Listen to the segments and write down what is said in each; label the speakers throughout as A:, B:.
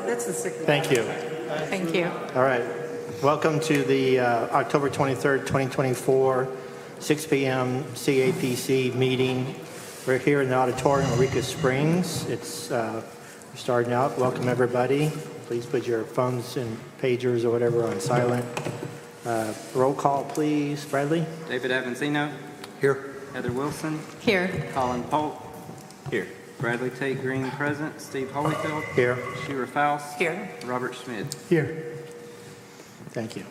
A: That's the sick.
B: Thank you.
C: Thank you.
B: All right. Welcome to the October 23rd, 2024, 6 p.m. CAPC meeting. We're here in the auditorium of Eureka Springs. It's starting out. Welcome, everybody. Please put your phones and pagers or whatever on silent. Roll call, please. Bradley?
D: David Avanzino.
E: Here.
D: Heather Wilson.
C: Here.
D: Colin Polk. Here. Bradley Tate Green present. Steve Holyfield.
B: Here.
D: Shira Faust.
C: Here.
D: Robert Schmid.
B: Here. Thank you.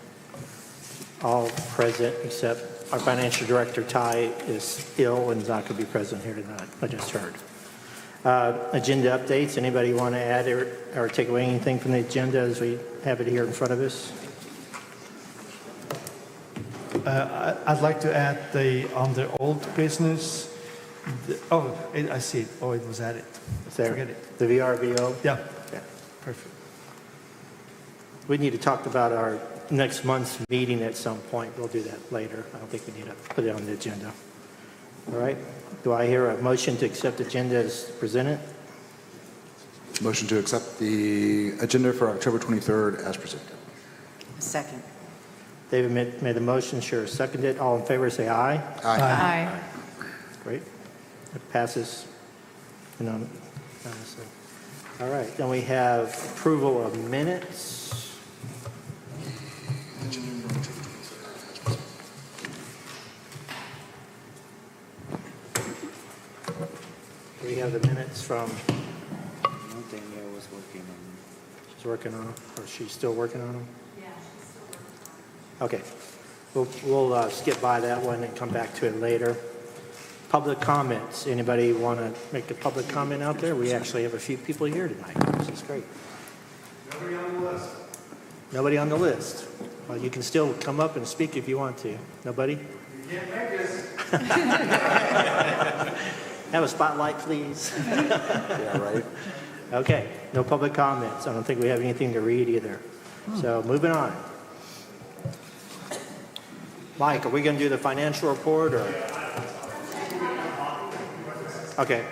B: All present except our financial director, Ty, is ill and is not going to be present here tonight. I just heard. Agenda updates. Anybody want to add or take away anything from the agenda as we have it here in front of us?
F: I'd like to add on the old business. I see it. Oh, it was added.
B: Is there?
F: Forget it.
B: The VRBO?
F: Yeah.
B: Yeah.
F: Perfect.
B: We need to talk about our next month's meeting at some point. We'll do that later. I don't think we need to put it on the agenda. All right. Do I hear a motion to accept the agenda as presented?
E: Motion to accept the agenda for October 23rd as presented.
A: Second.
B: David made the motion. Sure. Seconded. All in favor say aye.
C: Aye.
B: Great. It passes unanimously. All right. Then we have approval of minutes. We have the minutes from.
D: Danielle was working on.
B: She's working on them, or she's still working on them? Yeah, she's still working on them. Okay. We'll skip by that one and come back to it later. Public comments. Anybody want to make a public comment out there? We actually have a few people here tonight, which is great.
F: Nobody on the list.
B: Nobody on the list. Well, you can still come up and speak if you want to. Nobody?
F: You can't make us.
B: Have a spotlight, please.
E: Yeah, right.
B: Okay, no public comments. I don't think we have anything to read either. So moving on. Mike, are we going to do the financial report or? Okay.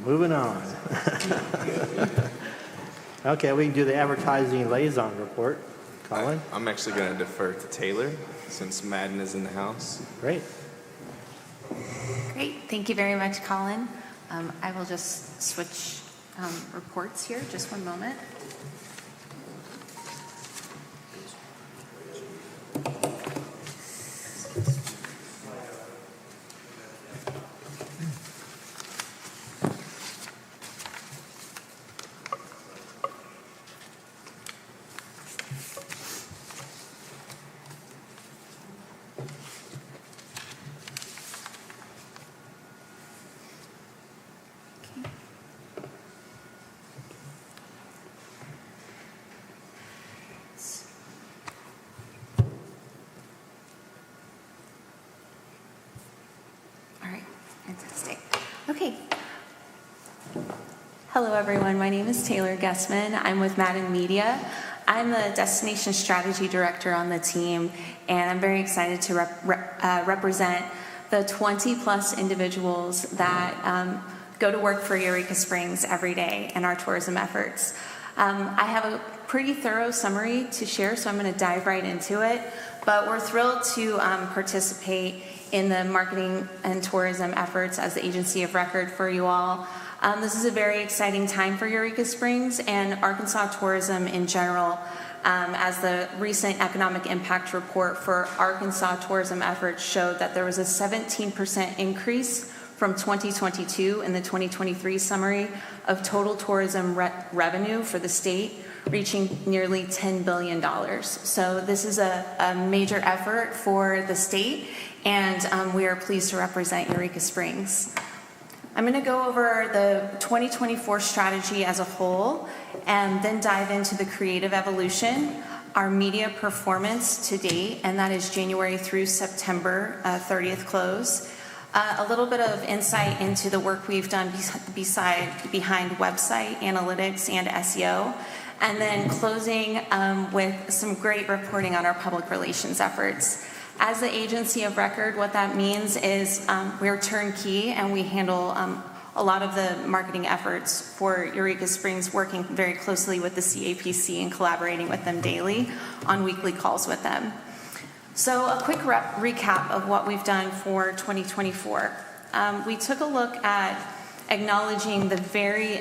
B: Moving on. Okay, we can do the advertising liaison report. Colin?
G: I'm actually going to defer to Taylor since Madden is in the house.
B: Great.
H: Great. Thank you very much, Colin. I will just switch reports here. Just one moment. Fantastic. Okay. Hello, everyone. My name is Taylor Guessman. I'm with Madden Media. I'm the Destination Strategy Director on the team, and I'm very excited to represent the 20-plus individuals that go to work for Eureka Springs every day in our tourism efforts. I have a pretty thorough summary to share, so I'm going to dive right into it. But we're thrilled to participate in the marketing and tourism efforts as the agency of record for you all. This is a very exciting time for Eureka Springs and Arkansas tourism in general, as the recent economic impact report for Arkansas tourism efforts showed that there was a 17% increase from 2022 in the 2023 summary of total tourism revenue for the state, reaching nearly $10 billion. So this is a major effort for the state, and we are pleased to represent Eureka Springs. I'm going to go over the 2024 strategy as a whole, and then dive into the creative evolution, our media performance to date, and that is January through September 30th close. A little bit of insight into the work we've done behind website analytics and SEO, and then closing with some great reporting on our public relations efforts. As the agency of record, what that means is we're turnkey and we handle a lot of the marketing efforts for Eureka Springs, working very closely with the CAPC and collaborating with them daily on weekly calls with them. So a quick recap of what we've done for 2024. We took a look at acknowledging the very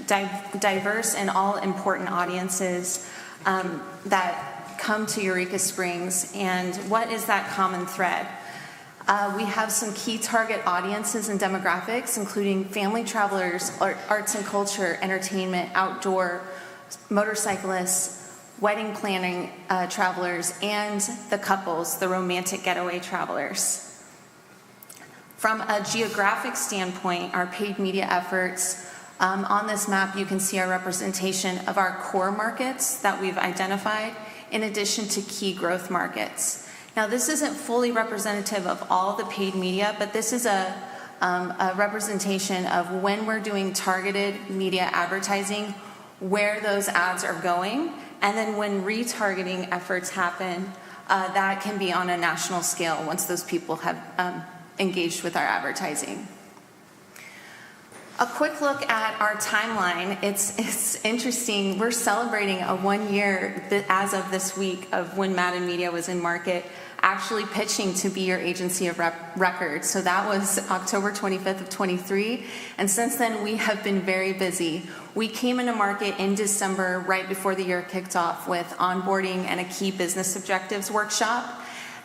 H: diverse and all important audiences that come to Eureka Springs, and what is that common thread? We have some key target audiences and demographics, including family travelers, arts and culture, entertainment, outdoor, motorcyclists, wedding planning travelers, and the couples, the romantic getaway travelers. From a geographic standpoint, our paid media efforts, on this map you can see our representation of our core markets that we've identified, in addition to key growth markets. Now, this isn't fully representative of all the paid media, but this is a representation of when we're doing targeted media advertising, where those ads are going, and then when retargeting efforts happen, that can be on a national scale once those people have engaged with our advertising. A quick look at our timeline. It's interesting. We're celebrating a 1 year as of this week of when Madden Media was in market, actually pitching to be your agency of record. So that was October 25th of 23. And since then, we have been very busy. We came into market in December, right before the year kicked off, with onboarding and a key business objectives workshop,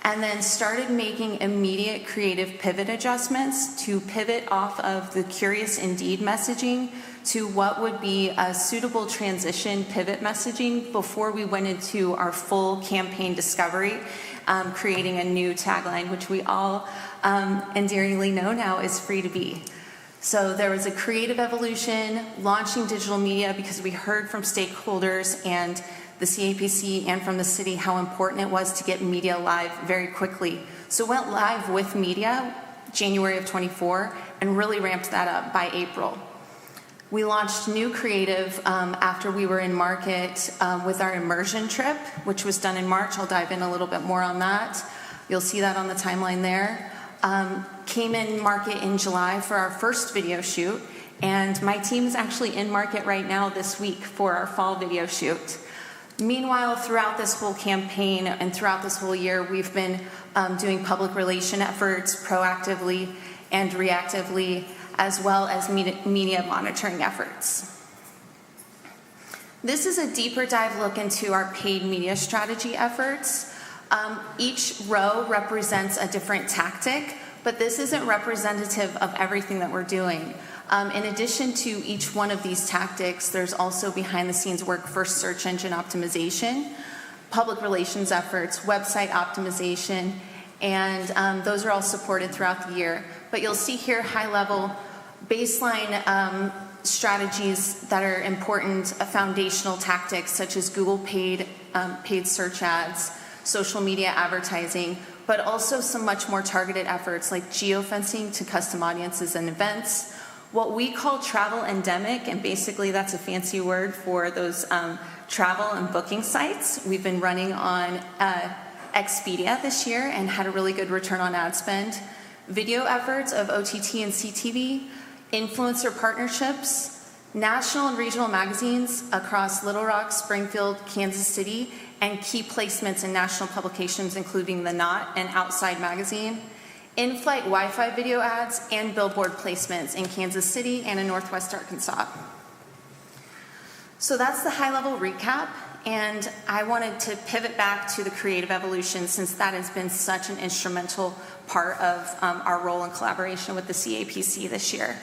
H: and then started making immediate creative pivot adjustments to pivot off of the Curious Indeed messaging to what would be a suitable transition pivot messaging before we went into our full campaign discovery, creating a new tagline, which we all endearingly know now is free to be. So there was a creative evolution, launching digital media because we heard from stakeholders and the CAPC and from the city how important it was to get media live very quickly. So went live with media January of 24 and really ramped that up by April. We launched new creative after we were in market with our immersion trip, which was done in March. I'll dive in a little bit more on that. You'll see that on the timeline there. Came in market in July for our first video shoot, and my team is actually in market right now this week for our fall video shoot. Meanwhile, throughout this whole campaign and throughout this whole year, we've been doing public relation efforts proactively and reactively, as well as media monitoring efforts. This is a deeper dive look into our paid media strategy efforts. Each row represents a different tactic, but this isn't representative of everything that we're doing. In addition to each one of these tactics, there's also behind the scenes work for search engine optimization, public relations efforts, website optimization, and those are all supported throughout the year. But you'll see here high level baseline strategies that are important, foundational tactics such as Google paid search ads, social media advertising, but also some much more targeted efforts like geofencing to custom audiences and events, what we call travel endemic, and basically that's a fancy word for those travel and booking sites. We've been running on Expedia this year and had a really good return on ad spend. Video efforts of OTT and CTV, influencer partnerships, national and regional magazines across Little Rock, Springfield, Kansas City, and key placements in national publications including The Knot and Outside Magazine, in-flight Wi-Fi video ads, and billboard placements in Kansas City and in Northwest Arkansas. So that's the high-level recap, and I wanted to pivot back to the creative evolution since that has been such an instrumental part of our role in collaboration with the CAPC this year.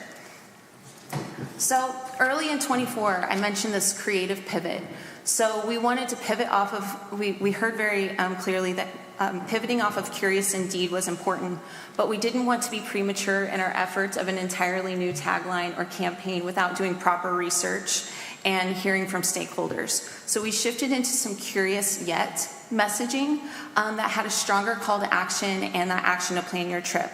H: So early in 24, I mentioned this creative pivot. So we wanted to pivot off of, we heard very clearly that pivoting off of Curious Indeed was important, but we didn't want to be premature in our efforts of an entirely new tagline or campaign without doing proper research and hearing from stakeholders. So we shifted into some curious yet messaging that had a stronger call to action and that action to plan your trip.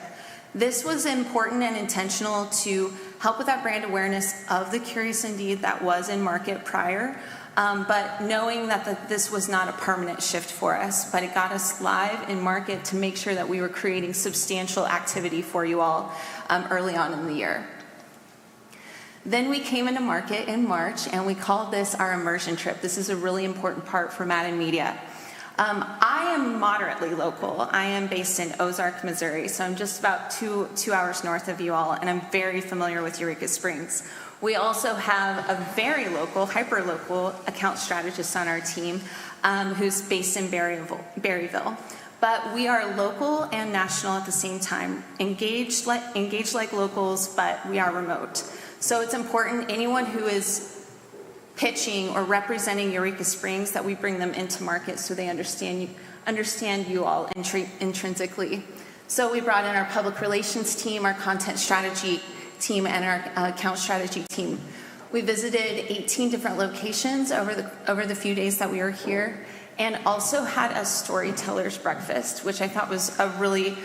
H: This was important and intentional to help with that brand awareness of the Curious Indeed that was in market prior, But knowing that this was not a permanent shift for us, but it got us live in market to make sure that we were creating substantial activity for you all early on in the year. Then we came into market in March, and we called this our immersion trip. This is a really important part for Madden Media. I am moderately local. I am based in Ozark, Missouri, so I'm just about two hours north of you all, and I'm very familiar with Eureka Springs. We also have a very local, hyper-local account strategist on our team who's based in Berryville. But we are local and national at the same time, engaged like locals, but we are remote. So it's important, anyone who is pitching or representing Eureka Springs, that we bring them into market so they understand you all intrinsically. So we brought in our public relations team, our content strategy team, and our account strategy team. We visited 18 different locations over the few days that we were here, and also had a storyteller's breakfast, which I thought was a really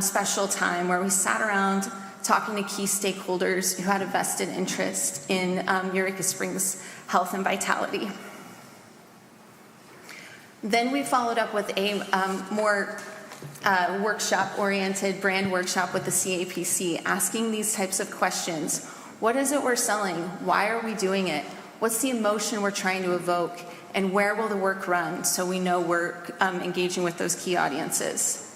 H: special time where we sat around talking to key stakeholders who had a vested interest in Eureka Springs' health and vitality. Then we followed up with a more workshop-oriented brand workshop with the CAPC, asking these types of questions. What is it we're selling? Why are we doing it? What's the emotion we're trying to evoke? And where will the work run so we know we're engaging with those key audiences?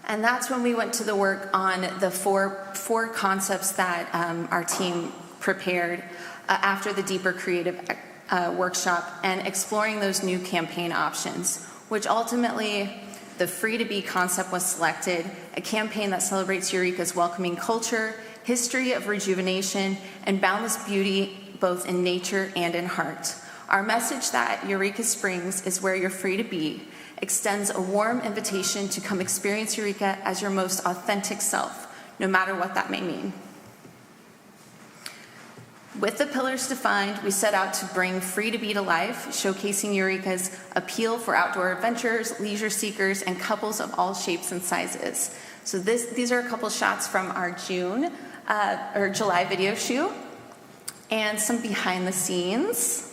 H: And that's when we went to the work on the four concepts that our team prepared after the deeper creative workshop, and exploring those new campaign options, which ultimately the Free to Be concept was selected, a campaign that celebrates Eureka's welcoming culture, history of rejuvenation, and boundless beauty both in nature and in heart. Our message that Eureka Springs is where you're free to be extends a warm invitation to come experience Eureka as your most authentic self, no matter what that may mean. With the pillars defined, we set out to bring Free to Be to life, showcasing Eureka's appeal for outdoor adventurers, leisure seekers, and couples of all shapes and sizes. So these are a couple shots from our July video shoot, and some behind the scenes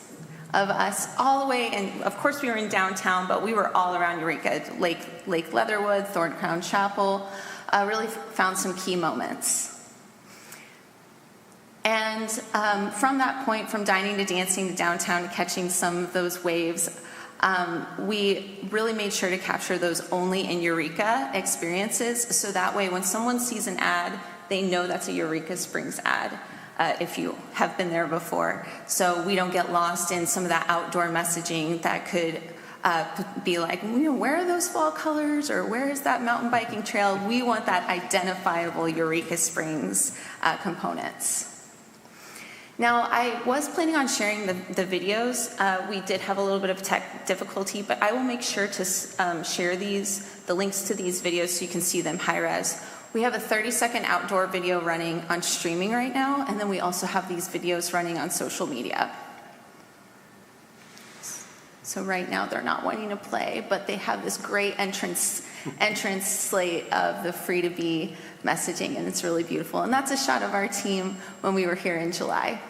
H: of us all the way, and of course we were in downtown, but we were all around Eureka, Lake Leatherwood, Thorn Crown Chapel, really found some key moments. And from that point, from dining to dancing to downtown to catching some of those waves, we really made sure to capture those only in Eureka experiences, so that way when someone sees an ad, they know that's a Eureka Springs ad. If you have been there before. So we don't get lost in some of that outdoor messaging that could be like, where are those fall colors, or where is that mountain biking trail? We want that identifiable Eureka Springs components. Now, I was planning on sharing the videos. We did have a little bit of tech difficulty, but I will make sure to share the links to these videos so you can see them high res. We have a 30-second outdoor video running on streaming right now, and then we also have these videos running on social media. So right now they're not wanting to play, but they have this great entrance slate of the Free to Be messaging, and it's really beautiful. And that's a shot of our team when we were here in July.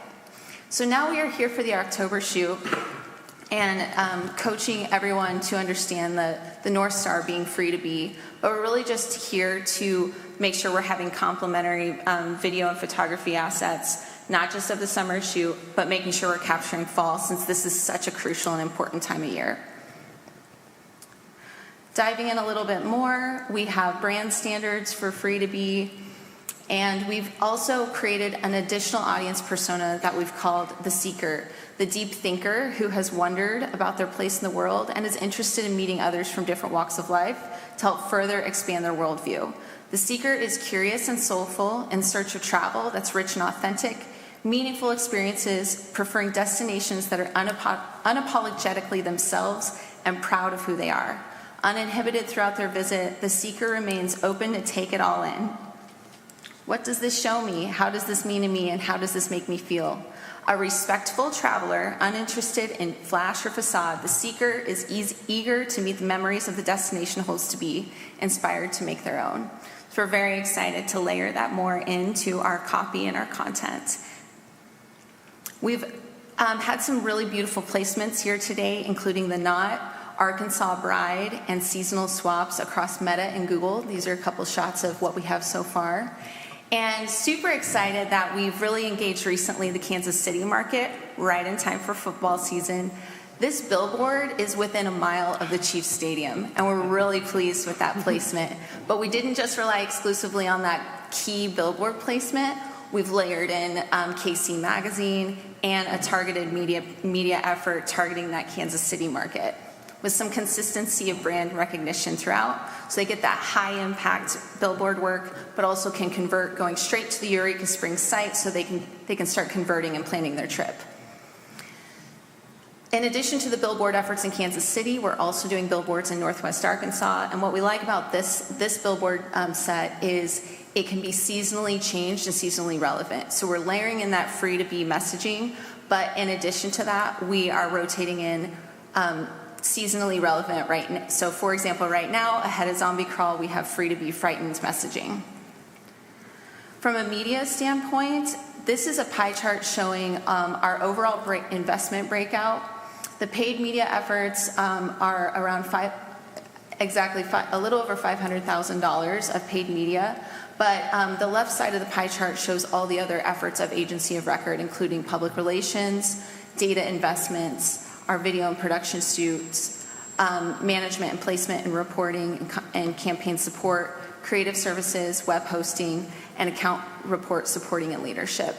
H: So now we are here for the October shoot, and coaching everyone to understand the North Star being free to be, but we're really just here to make sure we're having complementary video and photography assets, not just of the summer shoot, but making sure we're capturing fall, since this is such a crucial and important time of year. Diving in a little bit more, we have brand standards for free to be, and we've also created an additional audience persona that we've called the Seeker, the deep thinker who has wondered about their place in the world and is interested in meeting others from different walks of life to help further expand their worldview. The Seeker is curious and soulful, in search of travel that's rich and authentic, meaningful experiences, preferring destinations that are unapologetically themselves and proud of who they are. Uninhibited throughout their visit, the Seeker remains open to take it all in. What does this show me? How does this mean to me? And how does this make me feel? A respectful traveler, uninterested in flash or facade, the Seeker is eager to meet the memories of the destination holds to be, inspired to make their own. So we're very excited to layer that more into our copy and our content. We've Had some really beautiful placements here today, including the Knot, Arkansas Bride, and seasonal swaps across Meta and Google. These are a couple shots of what we have so far. And super excited that we've really engaged recently the Kansas City market right in time for football season. This billboard is within a mile of the Chiefs Stadium, and we're really pleased with that placement. But we didn't just rely exclusively on that key billboard placement. We've layered in KC Magazine and a targeted media effort targeting that Kansas City market with some consistency of brand recognition throughout. So they get that high impact billboard work, but also can convert going straight to the Eureka Springs site so they can start converting and planning their trip. In addition to the billboard efforts in Kansas City, we're also doing billboards in Northwest Arkansas. And what we like about this billboard set is it can be seasonally changed and seasonally relevant. So we're layering in that free to be messaging, but in addition to that, we are rotating in seasonally relevant right now. So for example, right now, ahead of Zombie Crawl, we have free to be frightened messaging. From a media standpoint, this is a pie chart showing our overall investment breakout. The paid media efforts are around a little over $500,000 of paid media, but the left side of the pie chart shows all the other efforts of agency of record, including public relations, data investments, our video and production suits, management and placement and reporting and campaign support, creative services, web hosting, and account report supporting and leadership.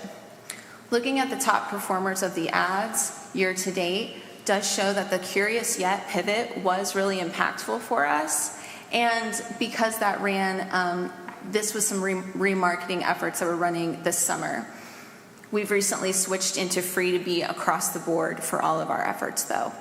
H: Looking at the top performers of the ads year to date does show that the Curious Yet pivot was really impactful for us. And because that ran, this was some remarketing efforts that we're running this summer. We've recently switched into free to be across the board for all of our efforts though.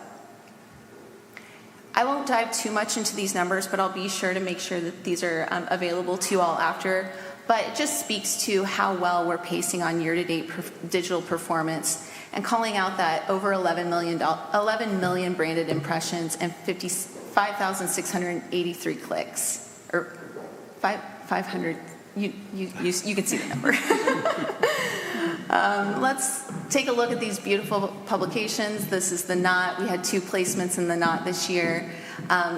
H: I won't dive too much into these numbers, but I'll be sure to make sure that these are available to you all after. But it just speaks to how well we're pacing on year-to-date digital performance and calling out that over 11 million branded impressions and 5,683 clicks, or 500, you can see the number. Let's take a look at these beautiful publications. This is the Knot. We had 2 placements in the Knot this year,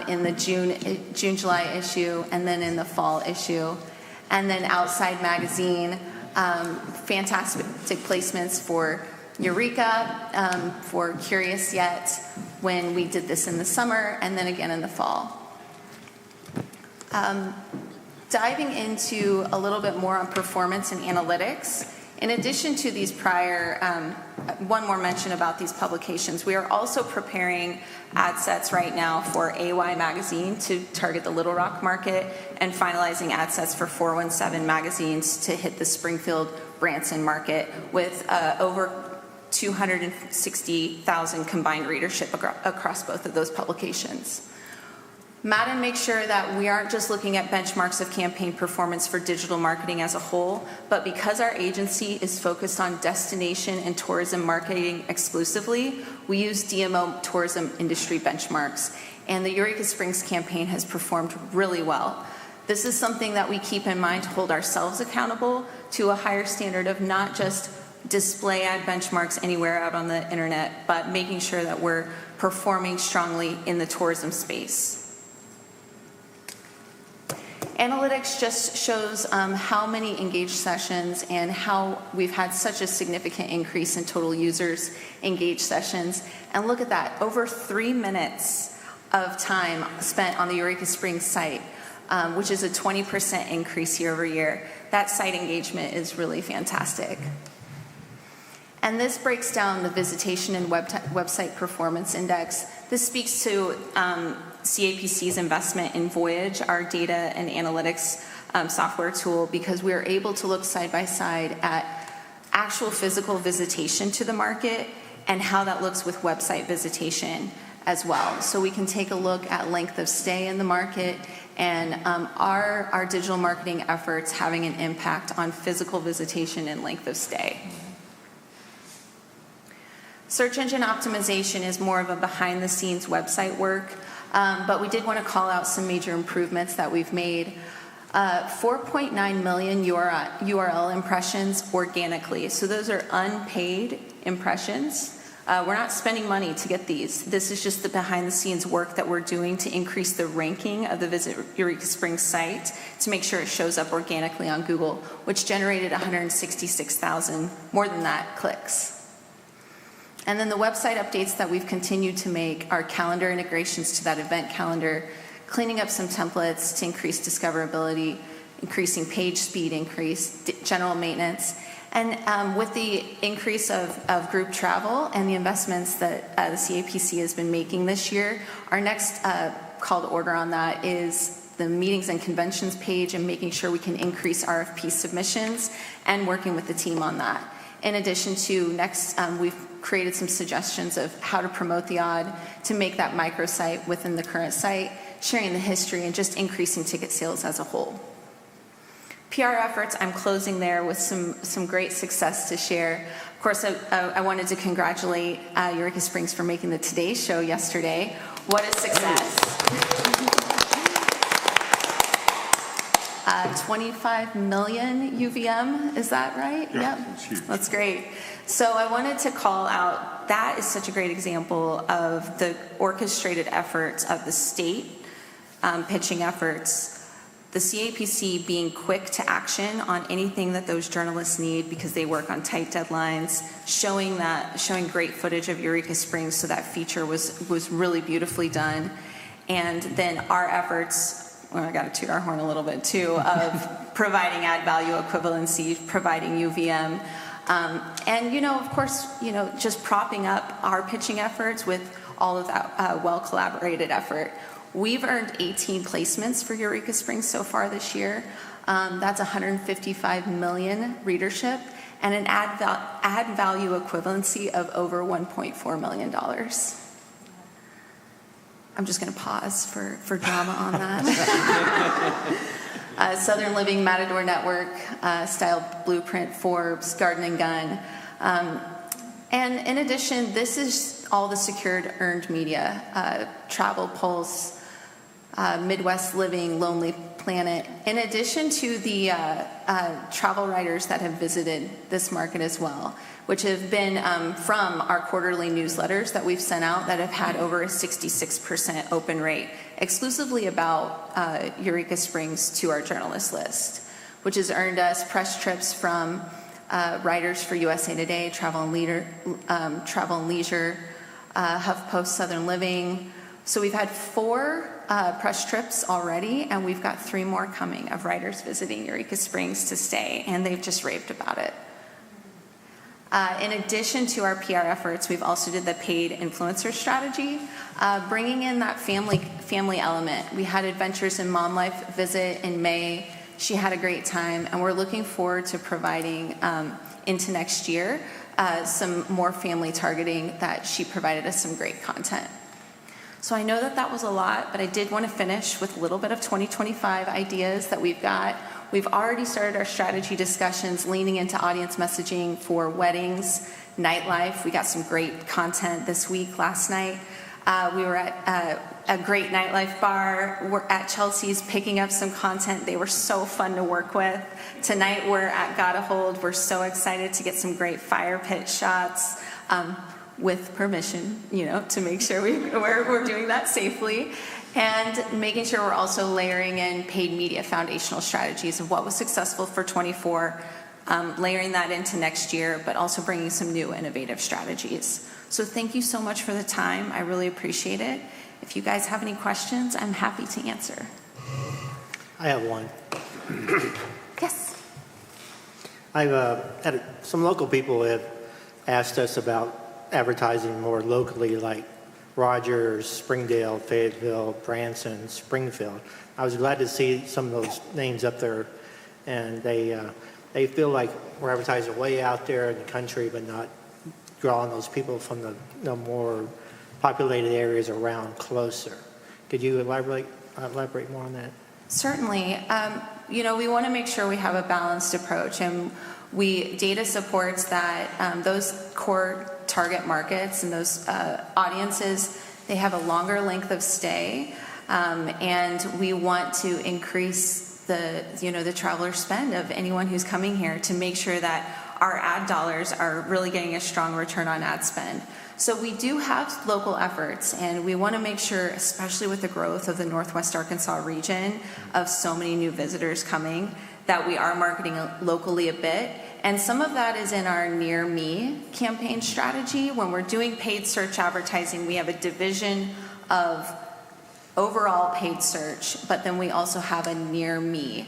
H: in the June-July issue, and then in the fall issue. And then Outside Magazine, fantastic placements for Eureka, for Curious Yet, when we did this in the summer, and then again in the fall. Diving into a little bit more on performance and analytics, in addition to these prior, one more mention about these publications, we are also preparing ad sets right now for AY Magazine to target the Little Rock market and finalizing ad sets for 417 magazines to hit the Springfield Branson market with over 260,000 combined readership across both of those publications. Madden makes sure that we aren't just looking at benchmarks of campaign performance for digital marketing as a whole, but because our agency is focused on destination and tourism marketing exclusively, we use DMO tourism industry benchmarks, and the Eureka Springs campaign has performed really well. This is something that we keep in mind to hold ourselves accountable to a higher standard of not just display ad benchmarks anywhere out on the internet, but making sure that we're performing strongly in the tourism space. Analytics just shows how many engaged sessions and how we've had such a significant increase in total users engaged sessions. And look at that, over 3 minutes of time spent on the Eureka Springs site, which is a 20% increase year over year. That site engagement is really fantastic. And this breaks down the visitation and website performance index. This speaks to CAPC's investment in Voyage, our data and analytics software tool, because we are able to look side by side at actual physical visitation to the market and how that looks with website visitation as well. So we can take a look at length of stay in the market and our digital marketing efforts having an impact on physical visitation and length of stay. Search engine optimization is more of a behind-the-scenes website work, but we did want to call out some major improvements that we've made. 4.9 million URL impressions organically, so those are unpaid impressions We're not spending money to get these. This is just the behind-the-scenes work that we're doing to increase the ranking of the Visit Eureka Springs site to make sure it shows up organically on Google, which generated 166,000, more than that, clicks. And then the website updates that we've continued to make are calendar integrations to that event calendar, cleaning up some templates to increase discoverability, increasing page speed, general maintenance. And with the increase of group travel and the investments that the CAPC has been making this year, our next call to order on that is the meetings and conventions page and making sure we can increase RFP submissions and working with the team on that. In addition to we've created some suggestions of how to promote the ODD to make that microsite within the current site, sharing the history and just increasing ticket sales as a whole. PR efforts, I'm closing there with some great success to share. Of course, I wanted to congratulate Eureka Springs for making the Today Show yesterday. What a success. 25 million UVM, is that right?
E: Yeah,
H: Yep.
E: it's huge.
H: That's great. So I wanted to call out, that is such a great example of the orchestrated efforts of the state, pitching efforts, the CAPC being quick to action on anything that those journalists need because they work on tight deadlines, showing great footage of Eureka Springs, so that feature was really beautifully done. And then our efforts, well, I got to toot our horn a little bit too, of providing ad value equivalency, providing UVM, and of course, just propping up our pitching efforts with all of that well collaborated effort. We've earned 18 placements for Eureka Springs so far this year. That's 155 million readership and an ad value equivalency of over $1.4 million. I'm just going to pause for drama on that. Southern Living, Matador Network, Style Blueprint, Forbes, Garden and Gun. And in addition, this is all the secured earned media, Travel Pulse, Midwest Living, Lonely Planet, in addition to the travel writers that have visited this market as well, which have been from our quarterly newsletters that we've sent out that have had over a 66% open rate, exclusively about Eureka Springs to our journalist list, which has earned us press trips from writers for USA Today, Travel and Leisure, HuffPost, Southern Living. So we've had 4 press trips already, and we've got 3 more coming of writers visiting Eureka Springs to stay, and they've just raved about it. In addition to our PR efforts, we've also did the paid influencer strategy, bringing in that family element. We had Adventures in Mom Life visit in May. She had a great time, and we're looking forward to providing into next year some more family targeting that she provided us some great content. So I know that was a lot, but I did want to finish with a little bit of 2025 ideas that we've got. We've already started our strategy discussions leaning into audience messaging for weddings, nightlife. We got some great content this week, last night. We were at a great nightlife bar. We're at Chelsea's picking up some content. They were so fun to work with. Tonight we're at Gotta Hold. We're so excited to get some great fire pit shots. With permission, to make sure we're doing that safely, and making sure we're also layering in paid media foundational strategies of what was successful for 24, layering that into next year, but also bringing some new innovative strategies. So thank you so much for the time. I really appreciate it. If you guys have any questions, I'm happy to answer.
B: I have one.
H: Yes.
B: I've had some local people have asked us about advertising more locally, like Rogers, Springdale, Fayetteville, Branson, Springfield. I was glad to see some of those names up there, and they feel like we're advertising way out there in the country, but not drawing those people from the more populated areas around closer. Could you elaborate more on that?
H: Certainly. We want to make sure we have a balanced approach, and data supports that those core target markets and those audiences, they have a longer length of stay, and we want to increase the traveler spend of anyone who's coming here to make sure that our ad dollars are really getting a strong return on ad spend. So we do have local efforts, and we want to make sure, especially with the growth of the Northwest Arkansas region, of so many new visitors coming, that we are marketing locally a bit. And some of that is in our Near Me campaign strategy. When we're doing paid search advertising, we have a division of overall paid search, but then we also have a Near Me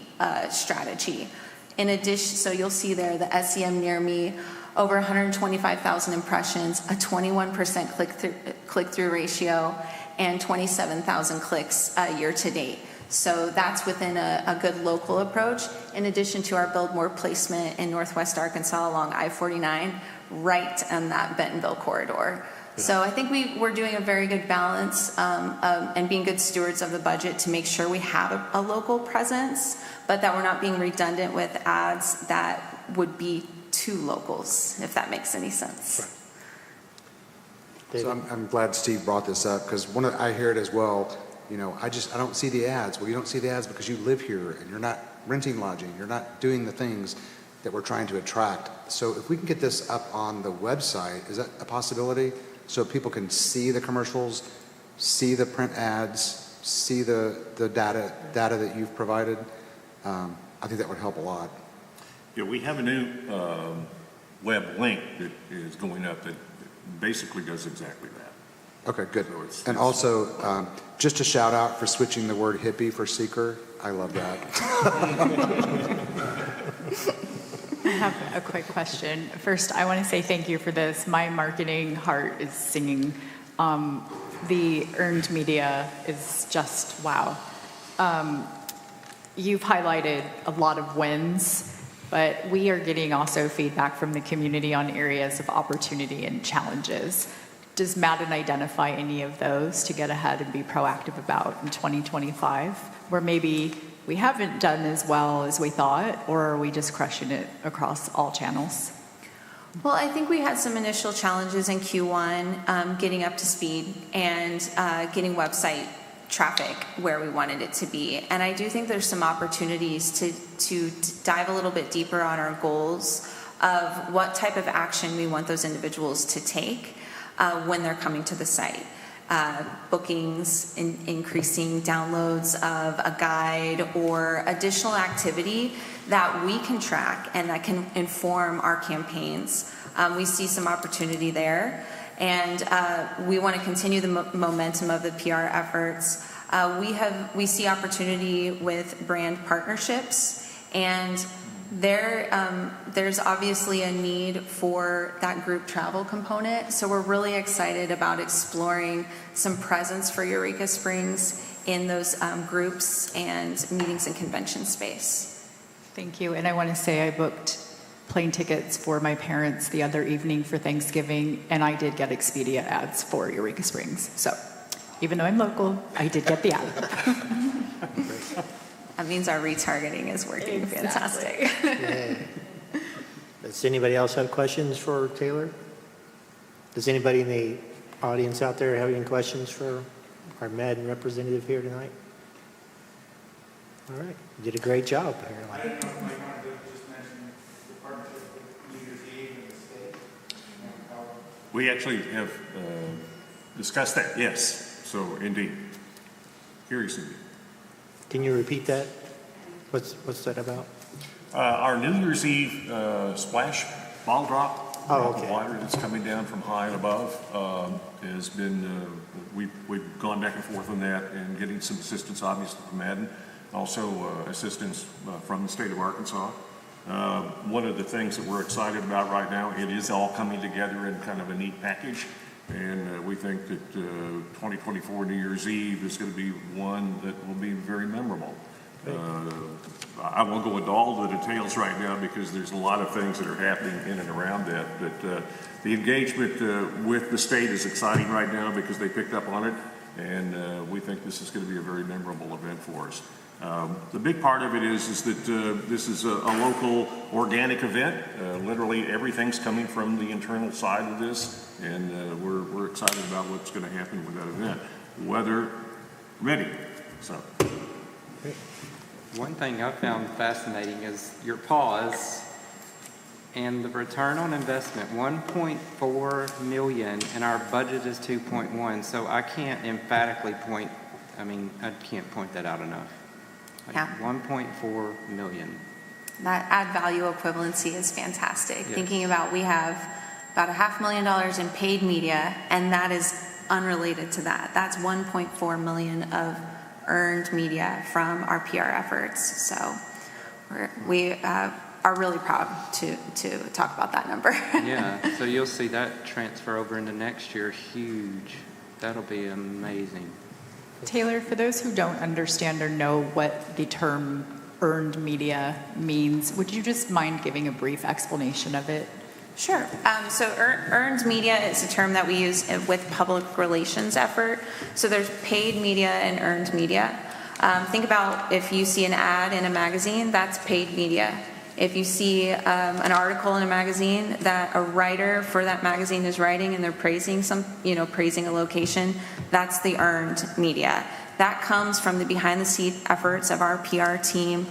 H: strategy. In addition, so you'll see there the SEM Near Me, over 125,000 impressions, a 21% click-through ratio, and 27,000 clicks year to date. So that's within a good local approach, in addition to our Build More placement in Northwest Arkansas along I-49, right on that Bentonville corridor. Yeah. So I think we're doing a very good balance and being good stewards of the budget to make sure we have a local presence, but that we're not being redundant with ads that would be too locals, if that makes any sense.
B: Right.
E: So I'm glad Steve brought this up, because I hear it as well. You know, I don't see the ads. Well, you don't see the ads because you live here and you're not renting lodging. You're not doing the things that we're trying to attract. So if we can get this up on the website, is that a possibility? So people can see the commercials, see the print ads, see the data that you've provided. I think that would help a lot.
I: Yeah, we have a new web link that is going up that basically does exactly that.
E: Okay, good.
I: So
E: and also, just a shout out for switching the word hippie for seeker. I love that.
C: I have a quick question. First, I want to say thank you for this. My marketing heart is singing. The earned media is just wow. You've highlighted a lot of wins, but we are getting also feedback from the community on areas of opportunity and challenges. Does Madden identify any of those to get ahead and be proactive about in 2025, where maybe we haven't done as well as we thought, or are we just crushing it across all channels?
H: Well, I think we had some initial challenges in Q1, getting up to speed and getting website traffic where we wanted it to be. And I do think there's some opportunities to dive a little bit deeper on our goals of what type of action we want those individuals to take when they're coming to the site. Bookings, increasing downloads of a guide, or additional activity that we can track and that can inform our campaigns. We see some opportunity there, and we want to continue the momentum of the PR efforts. We see opportunity with brand partnerships, and there's obviously a need for that group travel component. So we're really excited about exploring some presence for Eureka Springs in those groups and meetings and convention space.
C: Thank you. And I want to say I booked plane tickets for my parents the other evening for Thanksgiving, and I did get Expedia ads for Eureka Springs. So even though I'm local, I did get the ad.
H: That means our retargeting is working.
C: Exactly.
H: Fantastic.
B: Yeah. Does anybody else have questions for Taylor? Does anybody in the audience out there have any questions for our Madden representative here tonight? All right. You did a great job, apparently.
I: We actually have discussed that, yes. So indeed, curious indeed.
B: Can you repeat that? What's that about?
I: Our New Year's Eve splash ball drop.
B: Oh, okay.
I: The water that's coming down from high and above has been, we've gone back and forth on that and getting some assistance, obviously, from Madden, also assistance from the state of Arkansas. One of the things that we're excited about right now, it is all coming together in kind of a neat package. And we think that 2024 New Year's Eve is going to be one that will be very memorable. I won't go into all the details right now because there's a lot of things that are happening in and around that. But the engagement with the state is exciting right now because they picked up on it. And we think this is going to be a very memorable event for us. The big part of it is that this is a local organic event. Literally everything's coming from the internal side of this. And we're excited about what's going to happen with that event. Weather ready. So.
D: One thing I found fascinating is your pause And the return on investment, 1.4 million, and our budget is 2.1. So I can't emphatically point, I can't point that out enough.
H: Yeah.
D: 1.4 million.
H: That add value equivalency is fantastic.
D: Yes.
H: Thinking about, we have about $500,000 in paid media, and that is unrelated to that. That's 1.4 million of earned media from our PR efforts. So we are really proud to talk about that number.
D: Yeah, so you'll see that transfer over into next year, huge. That'll be amazing.
C: Taylor, for those who don't understand or know what the term earned media means, would you just mind giving a brief explanation of it?
H: Sure. So earned media is a term that we use with public relations effort. So there's paid media and earned media. Think about if you see an ad in a magazine, that's paid media. If you see an article in a magazine that a writer for that magazine is writing and they're praising praising a location, that's the earned media. That comes from the behind-the-scenes efforts of our PR team,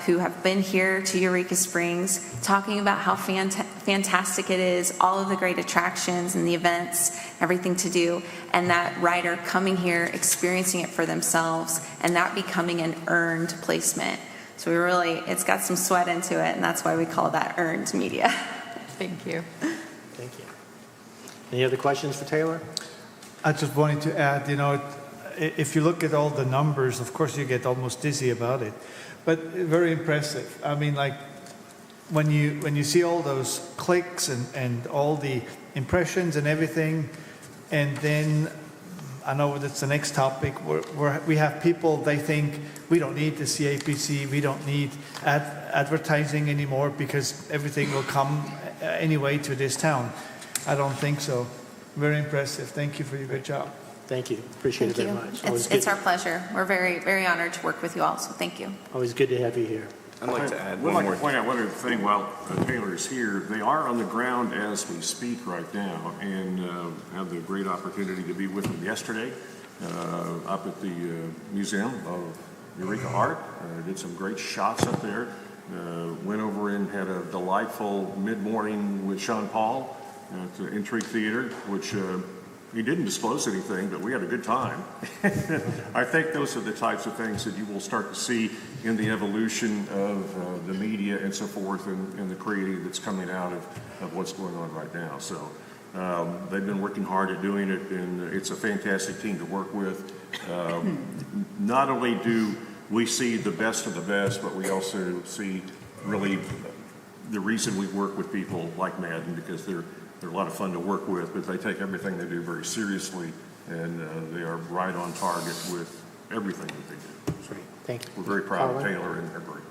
H: who have been here to Eureka Springs, talking about how fantastic it is, all of the great attractions and the events, everything to do, and that writer coming here, experiencing it for themselves, and that becoming an earned placement. So it's got some sweat into it, and that's why we call that earned media.
C: Thank you.
B: Thank you. Any other questions for Taylor?
F: I just wanted to add, if you look at all the numbers, of course you get almost dizzy about it, but very impressive. When you see all those clicks and all the impressions and everything, and then I know that's the next topic, where we have people, they think we don't need the CAPC, we don't need advertising anymore because everything will come anyway to this town. I don't think so. Very impressive. Thank you for your good job.
B: Thank you. Appreciate
H: Thank
B: it
H: you.
B: very much.
H: It's our pleasure. We're very, very honored to work with you all, so thank you.
B: Always good to have you here.
G: I'd like to add
I: We'd
G: one
I: like
G: more
I: to point out one other thing while Taylor is here. They are on the ground as we speak right now, and had the great opportunity to be with them yesterday up at the Museum of Eureka Art. Did some great shots up there. Went over and had a delightful mid-morning with Sean Paul at the Intrigue Theater, which he didn't disclose anything, but we had a good time. I think those are the types of things that you will start to see in the evolution of the media and so forth, and the creative that's coming out of what's going on right now. So they've been working hard at doing it, and it's a fantastic team to work with. Not only do we see the best of the best, but we also see really the reason we work with people like Madden, because they're a lot of fun to work with, but they take everything they do very seriously, and they are right on target with everything that they do.
B: Great. Thank you.
I: We're very proud of Taylor and her group.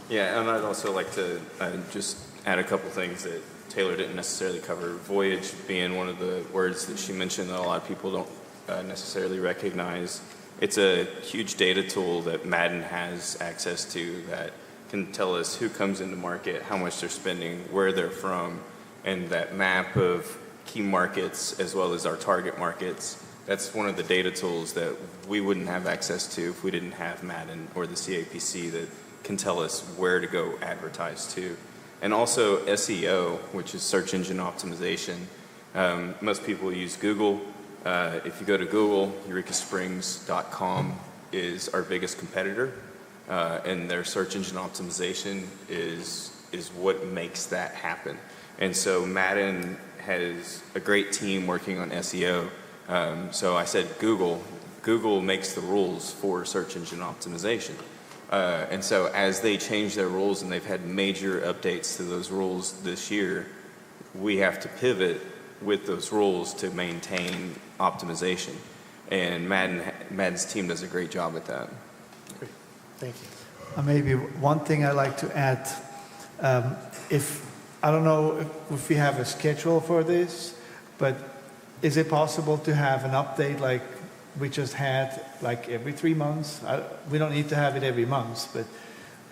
G: Yeah, and I'd also like to just add a couple things that Taylor didn't necessarily cover. Voyage being one of the words that she mentioned that a lot of people don't necessarily recognize. It's a huge data tool that Madden has access to that can tell us who comes into market, how much they're spending, where they're from, and that map of key markets as well as our target markets. That's one of the data tools that we wouldn't have access to if we didn't have Madden or the CAPC that can tell us where to go advertise to. And also SEO, which is search engine optimization. Most people use Google. If you go to Google, EurekaSprings.com is our biggest competitor, and their search engine optimization is what makes that happen. And so Madden has a great team working on SEO. So I said Google. Google makes the rules for search engine optimization. And so as they change their rules, and they've had major updates to those rules this year, we have to pivot with those rules to maintain optimization. And Madden's team does a great job at that.
B: Great. Thank you.
F: Maybe one thing I'd like to add, I don't know if we have a schedule for this, but is it possible to have an update like we just had, like every 3 months? We don't need to have it every month, but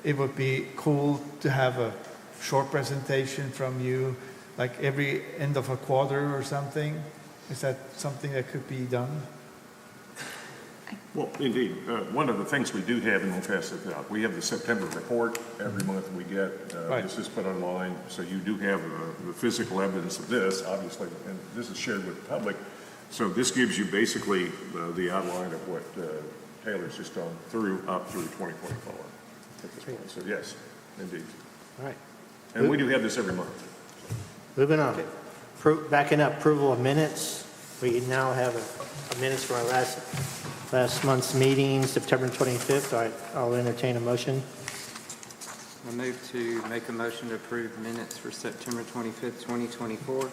F: it would be cool to have a short presentation from you, like every end of a quarter or something. Is that something that could be done?
I: Well, indeed. One of the things we do have, and we'll pass it out, we have the September report every month we get.
F: Right.
I: This is put online, so you do have the physical evidence of this, obviously, and this is shared with the public. So this gives you basically the outline of what Taylor's just gone through up through 2024 at this point. So yes, indeed.
B: All right.
I: And we do have this every month.
B: Moving on. Backing up, approval of minutes. We now have a minutes for our last month's meeting, September 25th. I'll entertain a motion.
D: I move to make a motion to approve minutes for September 25th, 2024.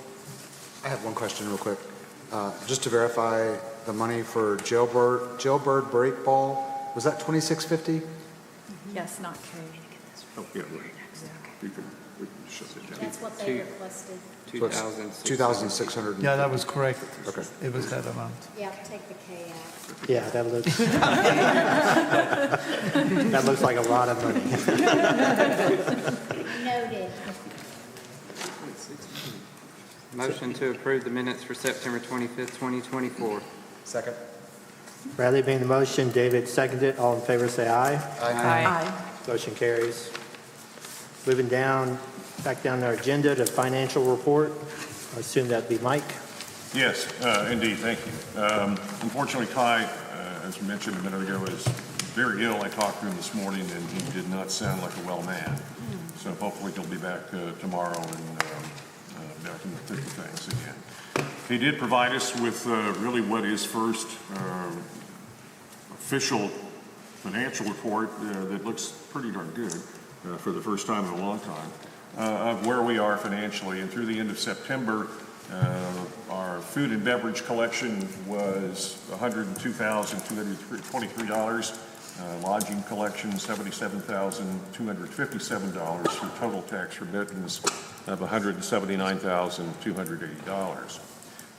E: I have one question real quick. Just to verify the money for jailbird break ball, was that $26.50?
C: Yes, not K.
I: Oh, yeah, right. We can shut it down.
J: That's what they requested.
E: 2,600.
F: Yeah, that was correct.
E: Okay.
F: It was that amount.
J: Yeah, take the K out.
B: Yeah, that looks like a lot of money.
J: Noted.
D: Motion to approve the minutes for September 25th, 2024.
E: Second.
B: Bradley made the motion, David seconded. All in favor, say aye.
C: Aye.
B: Motion carries. Moving down, back down our agenda to financial report. I assume that'd be Mike.
I: Yes, indeed, thank you. Unfortunately, Ty, as we mentioned a minute ago, is very ill. I talked to him this morning, and he did not sound like a well man. So hopefully he'll be back tomorrow and back in the thick of things again. He did provide us with really what is first official financial report that looks pretty darn good for the first time in a long time of where we are financially. And through the end of September, our food and beverage collection was $102,223. Lodging collection, $77,257 for total tax remittance of $179,280.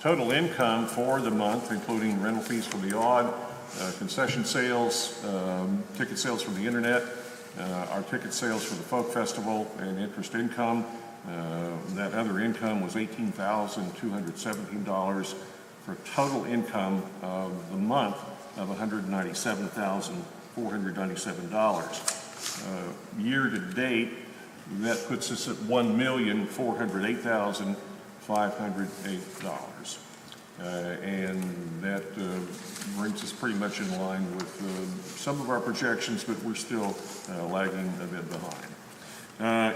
I: Total income for the month, including rental fees for the odd, concession sales, ticket sales from the internet, our ticket sales for the Folk Festival, and interest income. That other income was $18,217 for total income of the month of $197,497. Year to date, that puts us at $1,408,508. And that brings us pretty much in line with some of our projections, but we're still lagging a bit behind.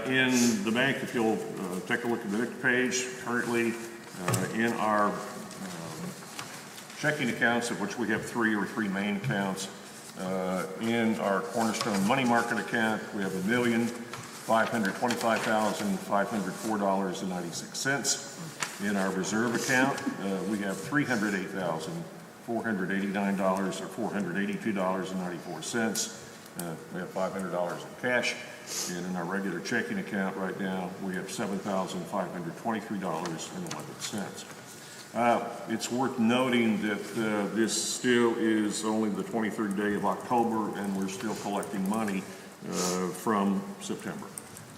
I: In the bank, if you'll take a look at the next page, currently in our checking accounts, of which we have three main accounts, in our Cornerstone Money Market account, we have $1,525,504.96. In our reserve account, we have $308,489 or $482.94. We have $500 in cash. And in our regular checking account right now, we have $7,523.11. It's worth noting that this still is only the 23rd day of October, and we're still collecting money from September.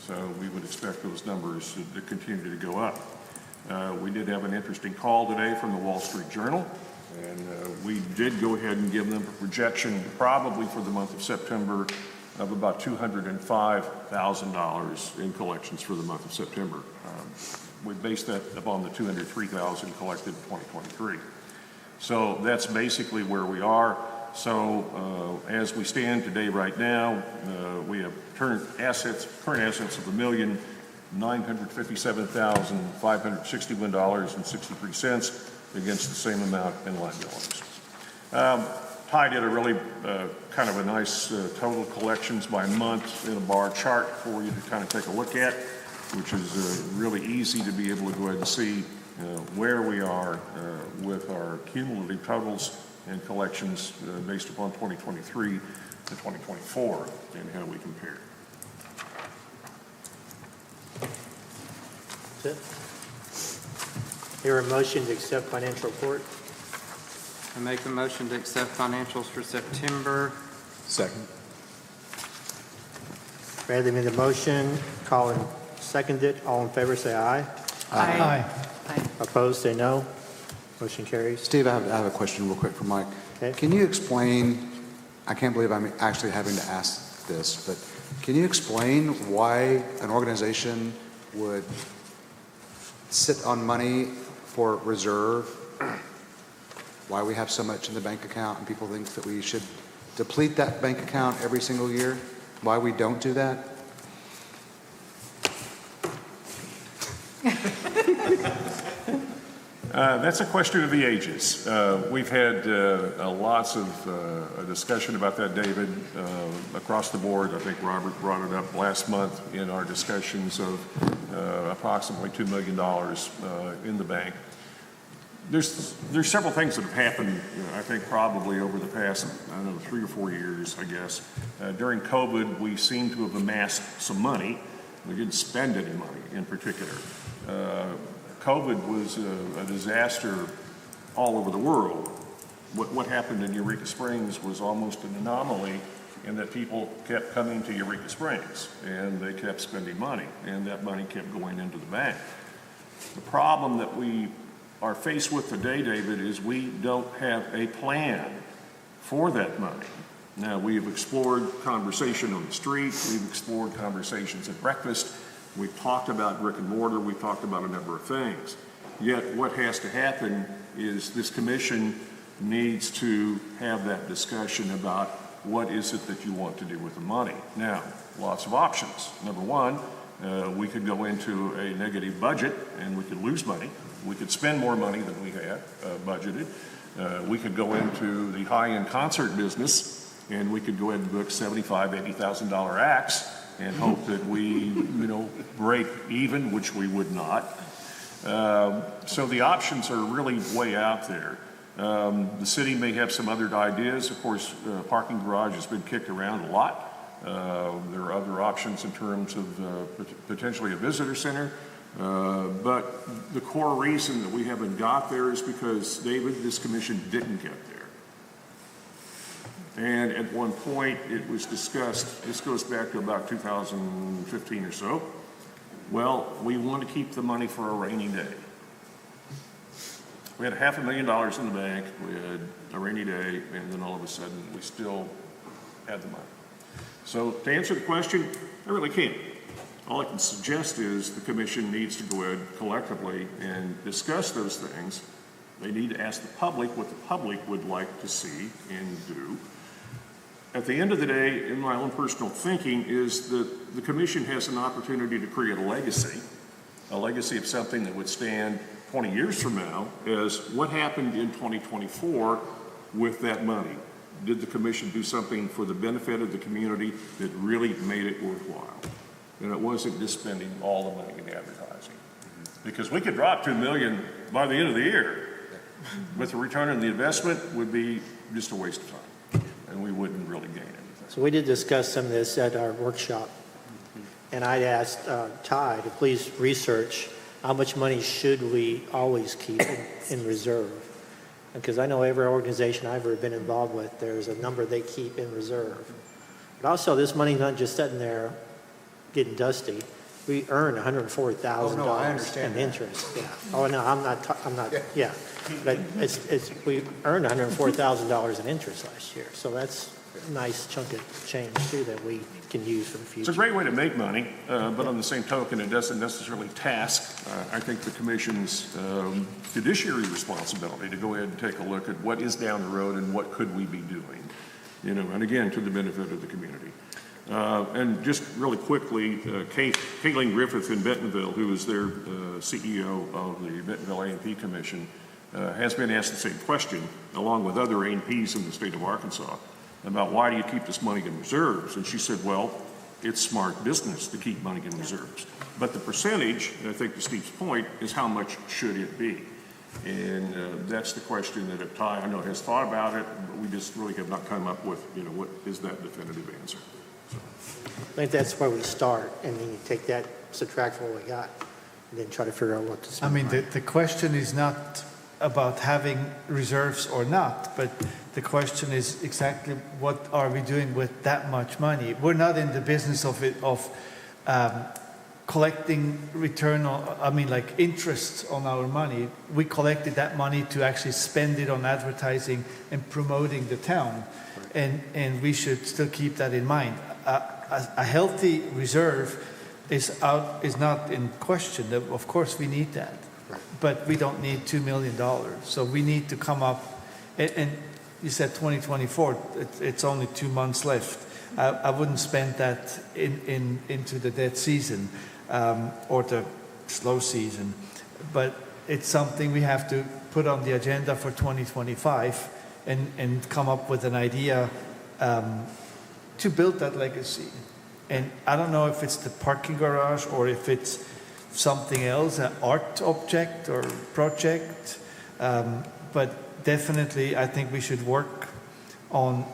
I: So we would expect those numbers to continue to go up. We did have an interesting call today from the Wall Street Journal, and we did go ahead and give them a projection probably for the month of September of about $205,000 in collections for the month of September. We based that upon the $203,000 collected in 2023. So that's basically where we are. So as we stand today right now, we have current assets of $1,957,561.63 against the same amount in liabilities. Ty did a really kind of a nice total collections by month in a bar chart for you to kind of take a look at, which is really easy to be able to go ahead and see where we are with our cumulative totals and collections based upon 2023 to 2024 and how we compare.
B: That's it. Hear a motion to accept financial report.
D: I make a motion to accept financials for September.
E: Second.
B: Bradley made the motion, Colin seconded. All in favor, say aye.
F: Aye.
B: Opposed, say no. Motion carries.
E: Steve, I have a question real quick for Mike.
B: Okay.
E: Can you explain, I can't believe I'm actually having to ask this, but can you explain why an organization would sit on money for reserve? Why we have so much in the bank account and people think that we should deplete that bank account every single year? Why we don't do that?
I: That's a question of the ages. We've had lots of discussion about that, David, across the board. I think Robert brought it up last month in our discussions of approximately $2 million in the bank. There's several things that have happened, I think probably over the past, 3 or 4 years, I guess. During COVID, we seem to have amassed some money. We didn't spend any money in particular. COVID was a disaster all over the world. What happened in Eureka Springs was almost an anomaly in that people kept coming to Eureka Springs and they kept spending money, and that money kept going into the bank. The problem that we are faced with today, David, is we don't have a plan for that money. Now, we've explored conversation on the street, we've explored conversations at breakfast, we've talked about brick and mortar, we've talked about a number of things. Yet what has to happen is this commission needs to have that discussion about what is it that you want to do with the money. Now, lots of options. Number one, we could go into a negative budget and we could lose money. We could spend more money than we had budgeted. We could go into the high-end concert business and we could go ahead and book $75,000, $80,000 acts and hope that we, break even, which we would not. So the options are really way out there. The city may have some other ideas. Of course, parking garage has been kicked around a lot. There are other options in terms of potentially a visitor center. But the core reason that we haven't got there is because, David, this commission didn't get there. And at one point, it was discussed, this goes back to about 2015 or so, well, we want to keep the money for a rainy day. We had $500,000 in the bank, we had a rainy day, and then all of a sudden, we still had the money. So to answer the question, I really can't. All I can suggest is the commission needs to go ahead collectively and discuss those things. They need to ask the public what the public would like to see and do. At the end of the day, in my own personal thinking, is that the commission has an opportunity to create a legacy of something that would stand 20 years from now as what happened in 2024 with that money. Did the commission do something for the benefit of the community that really made it worthwhile? And it wasn't just spending all the money in advertising. Because we could drop $2 million by the end of the year, but the return on the investment would be just a waste of time. And we wouldn't really gain anything.
B: So we did discuss some of this at our workshop. And I asked Ty to please research how much money should we always keep in reserve. Because I know every organization I've ever been involved with, there's a number they keep in reserve. But also, this money's not just sitting there getting dusty. We earn $104,000 in interest. Yeah. Oh no, I'm not. Yeah. But we earned $104,000 in interest last year. So that's a nice chunk of change too that we can use for the future.
I: It's a great way to make money, but on the same token, it doesn't necessarily task, I think, the commission's fiduciary responsibility to go ahead and take a look at what is down the road and what could we be doing, and again, to the benefit of the community. And just really quickly, Kayleen Griffith in Bentonville, who is their CEO of the Bentonville A&P Commission, has been asked the same question, along with other A&Ps in the state of Arkansas, about why do you keep this money in reserves? And she said, well, it's smart business to keep money in reserves. But the percentage, and I think to Steve's point, is how much should it be? And that's the question that if Ty, I know, has thought about it, but we just really have not come up with, what is that definitive answer? So.
B: I think that's where we start, and then you take that, subtract what we got, and then try to figure out what to spend.
F: I mean, the question is not about having reserves or not, but the question is exactly what are we doing with that much money? We're not in the business of collecting return on, I mean, like interest on our money. We collected that money to actually spend it on advertising and promoting the town. And we should still keep that in mind. A healthy reserve is not in question. Of course, we need that. But we don't need $2 million. So we need to come up, and you said 2024, it's only 2 months left. I wouldn't spend that into the dead season or the slow season. But it's something we have to put on the agenda for 2025 and come up with an idea to build that legacy. And I don't know if it's the parking garage or if it's something else, an art object or project. But definitely, I think we should work on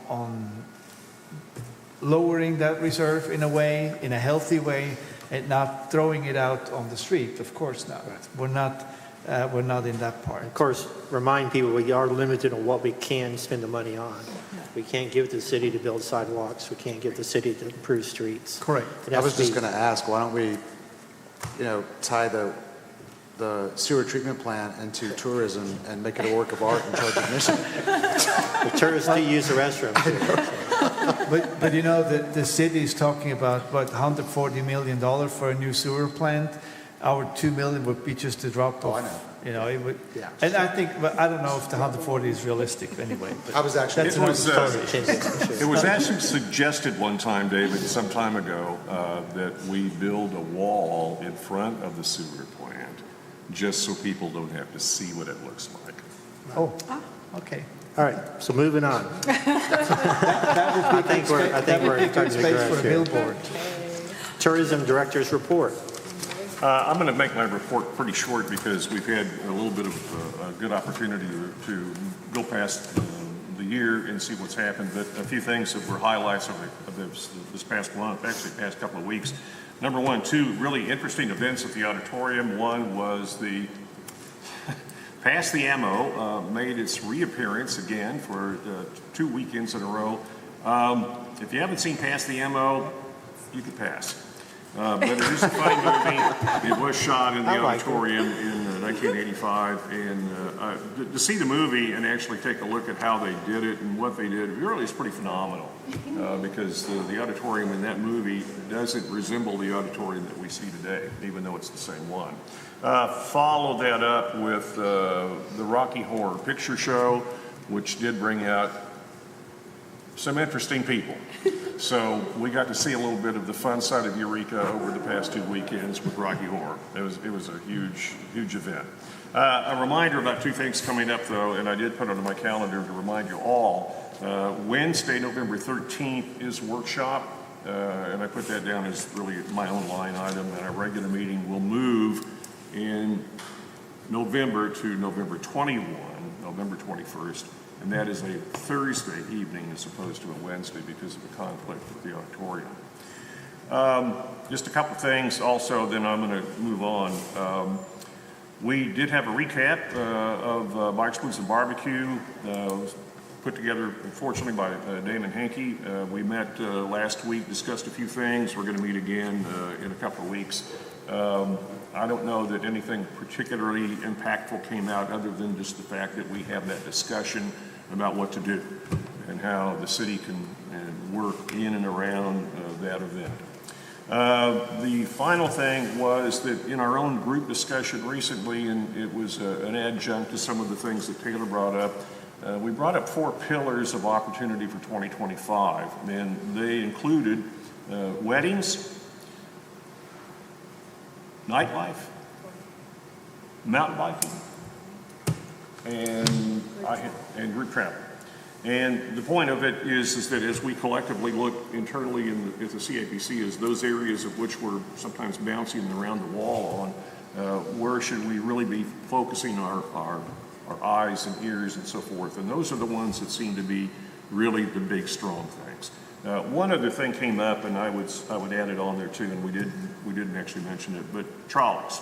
F: lowering that reserve in a way, in a healthy way, and not throwing it out on the street. Of course not. We're not in that part.
B: Of course, remind people we are limited on what we can spend the money on. We can't give it to the city to build sidewalks. We can't give the city to improve streets.
F: Correct.
B: It
E: I
B: has
E: was
B: to be-
E: just going to ask, why don't we, tie the sewer treatment plant into tourism and make it a work of art and charge admission?
B: The tourists do use the restroom.
F: But the city is talking about, $140 million for a new sewer plant. Our $2 million would be just a drop off.
E: I know.
F: It would.
E: Yeah.
F: And I think, but I don't know if the 140 is realistic anyway. But
E: I was actually,
F: that's
I: It was,
F: another
I: It was actually suggested one time, David, some time ago, that we build a wall in front of the sewer plant, just so people don't have to see what it looks like.
F: Oh, okay.
B: All right, so moving on.
F: I
B: think we're starting to
F: space
B: digress
F: for a
B: here.
F: billboard.
B: Tourism Director's Report.
I: I'm going to make my report pretty short because we've had a little bit of a good opportunity to go past the year and see what's happened. But a few things that were highlights of this past month, actually past couple of weeks. Number one, two really interesting events at the auditorium. One was the Pass the Ammo made its reappearance again for 2 weekends in a row. If you haven't seen Pass the Ammo, you can pass. But it is a funny movie. It was shot in the auditorium in 1985, and to see the movie and actually take a look at how they did it and what they did, really is pretty phenomenal. Because the auditorium in that movie doesn't resemble the auditorium that we see today, even though it's the same one. Follow that up with the Rocky Horror Picture Show, which did bring out some interesting people. So we got to see a little bit of the fun side of Eureka over the past 2 weekends with Rocky Horror. It was a huge event. A reminder about two things coming up, though, and I did put it on my calendar to remind you all. Wednesday, November 13th, is workshop, and I put that down as really my own line item, and our regular meeting will move in November to November 21, November 21st. And that is a Thursday evening as opposed to a Wednesday because of the conflict with the auditorium. Just a couple things also, then I'm going to move on. We did have a recap of Mike's Boots and Barbecue, put together, unfortunately, by Damon Hankey. We met last week, discussed a few things. We're going to meet again in a couple of weeks. I don't know that anything particularly impactful came out other than just the fact that we have that discussion about what to do and how the city can work in and around that event. The final thing was that in our own group discussion recently, and it was an adjunct to some of the things that Taylor brought up, we brought up 4 pillars of opportunity for 2025, and they included weddings, nightlife, mountain biking, and group travel. And the point of it is that as we collectively look internally at the CAPC, is those areas of which we're sometimes bouncing around the wall on, where should we really be focusing our eyes and ears and so forth. And those are the ones that seem to be really the big, strong things. One other thing came up, and I would add it on there too, and we didn't actually mention it, but trolleys.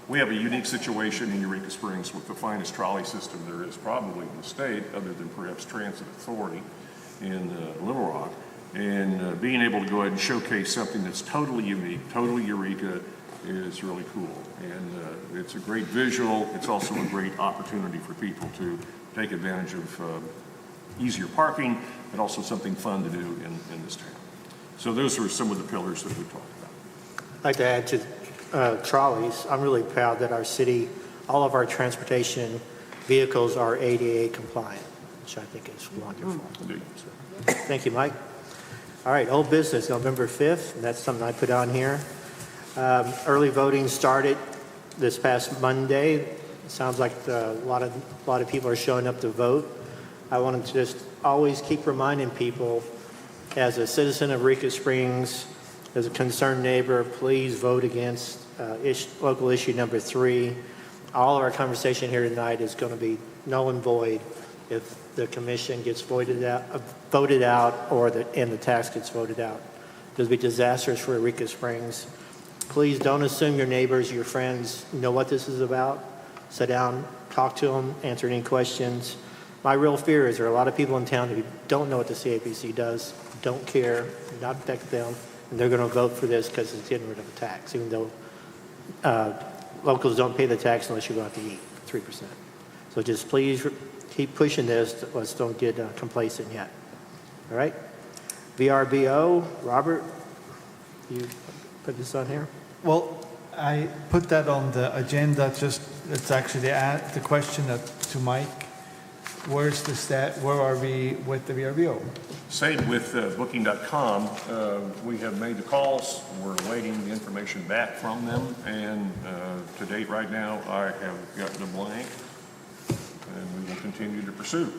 I: We have a unique situation in Eureka Springs with the finest trolley system there is probably in the state, other than perhaps Transit Authority in Little Rock. And being able to go ahead and showcase something that's totally unique, totally Eureka, is really cool. And it's a great visual. It's also a great opportunity for people to take advantage of easier parking, and also something fun to do in this town. So those are some of the pillars that we talked about.
B: I'd like to add to trolleys. I'm really proud that our city, all of our transportation vehicles are ADA compliant, which I think is wonderful.
I: Indeed.
B: Thank you, Mike. All right, old business, November 5th. And that's something I put on here. Early voting started this past Monday. It sounds like a lot of people are showing up to vote. I wanted to just always keep reminding people, as a citizen of Eureka Springs, as a concerned neighbor, please vote against local issue number 3. All of our conversation here tonight is going to be null and void if the commission gets voted out or and the tax gets voted out. It'll be disastrous for Eureka Springs. Please don't assume your neighbors, your friends know what this is about. Sit down, talk to them, answer any questions. My real fear is there are a lot of people in town who don't know what the CAPC does, don't care, not affect them, and they're going to vote for this because it's getting rid of a tax, even though locals don't pay the tax unless you're going to have to eat 3%. So just please keep pushing this. Let's don't get complacent yet. All right? VRBO, Robert, you put this on here?
F: Well, I put that on the agenda. It's actually the question to Mike. Where's the stat? Where are we with the VRBO?
I: Same with Booking.com. We have made the calls. We're awaiting the information back from them. And to date, right now, I have gotten a blank, and we will continue to pursue.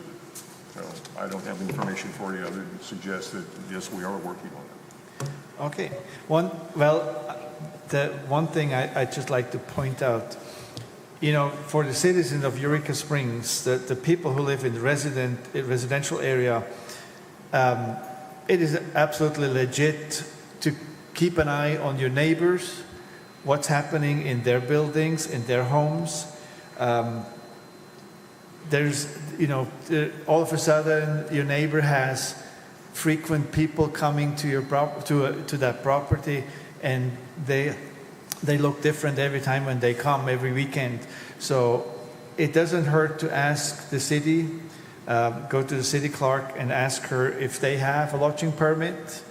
I: So I don't have information for you other than suggest that yes, we are working on it.
F: Okay. The one thing I'd just like to point out, for the citizens of Eureka Springs, the people who live in the residential area, it is absolutely legit to keep an eye on your neighbors, what's happening in their buildings, in their homes. There's, all of a sudden your neighbor has frequent people coming to your to that property, and they look different every time when they come every weekend. So it doesn't hurt to ask the city, go to the city clerk and ask her if they have a lodging permit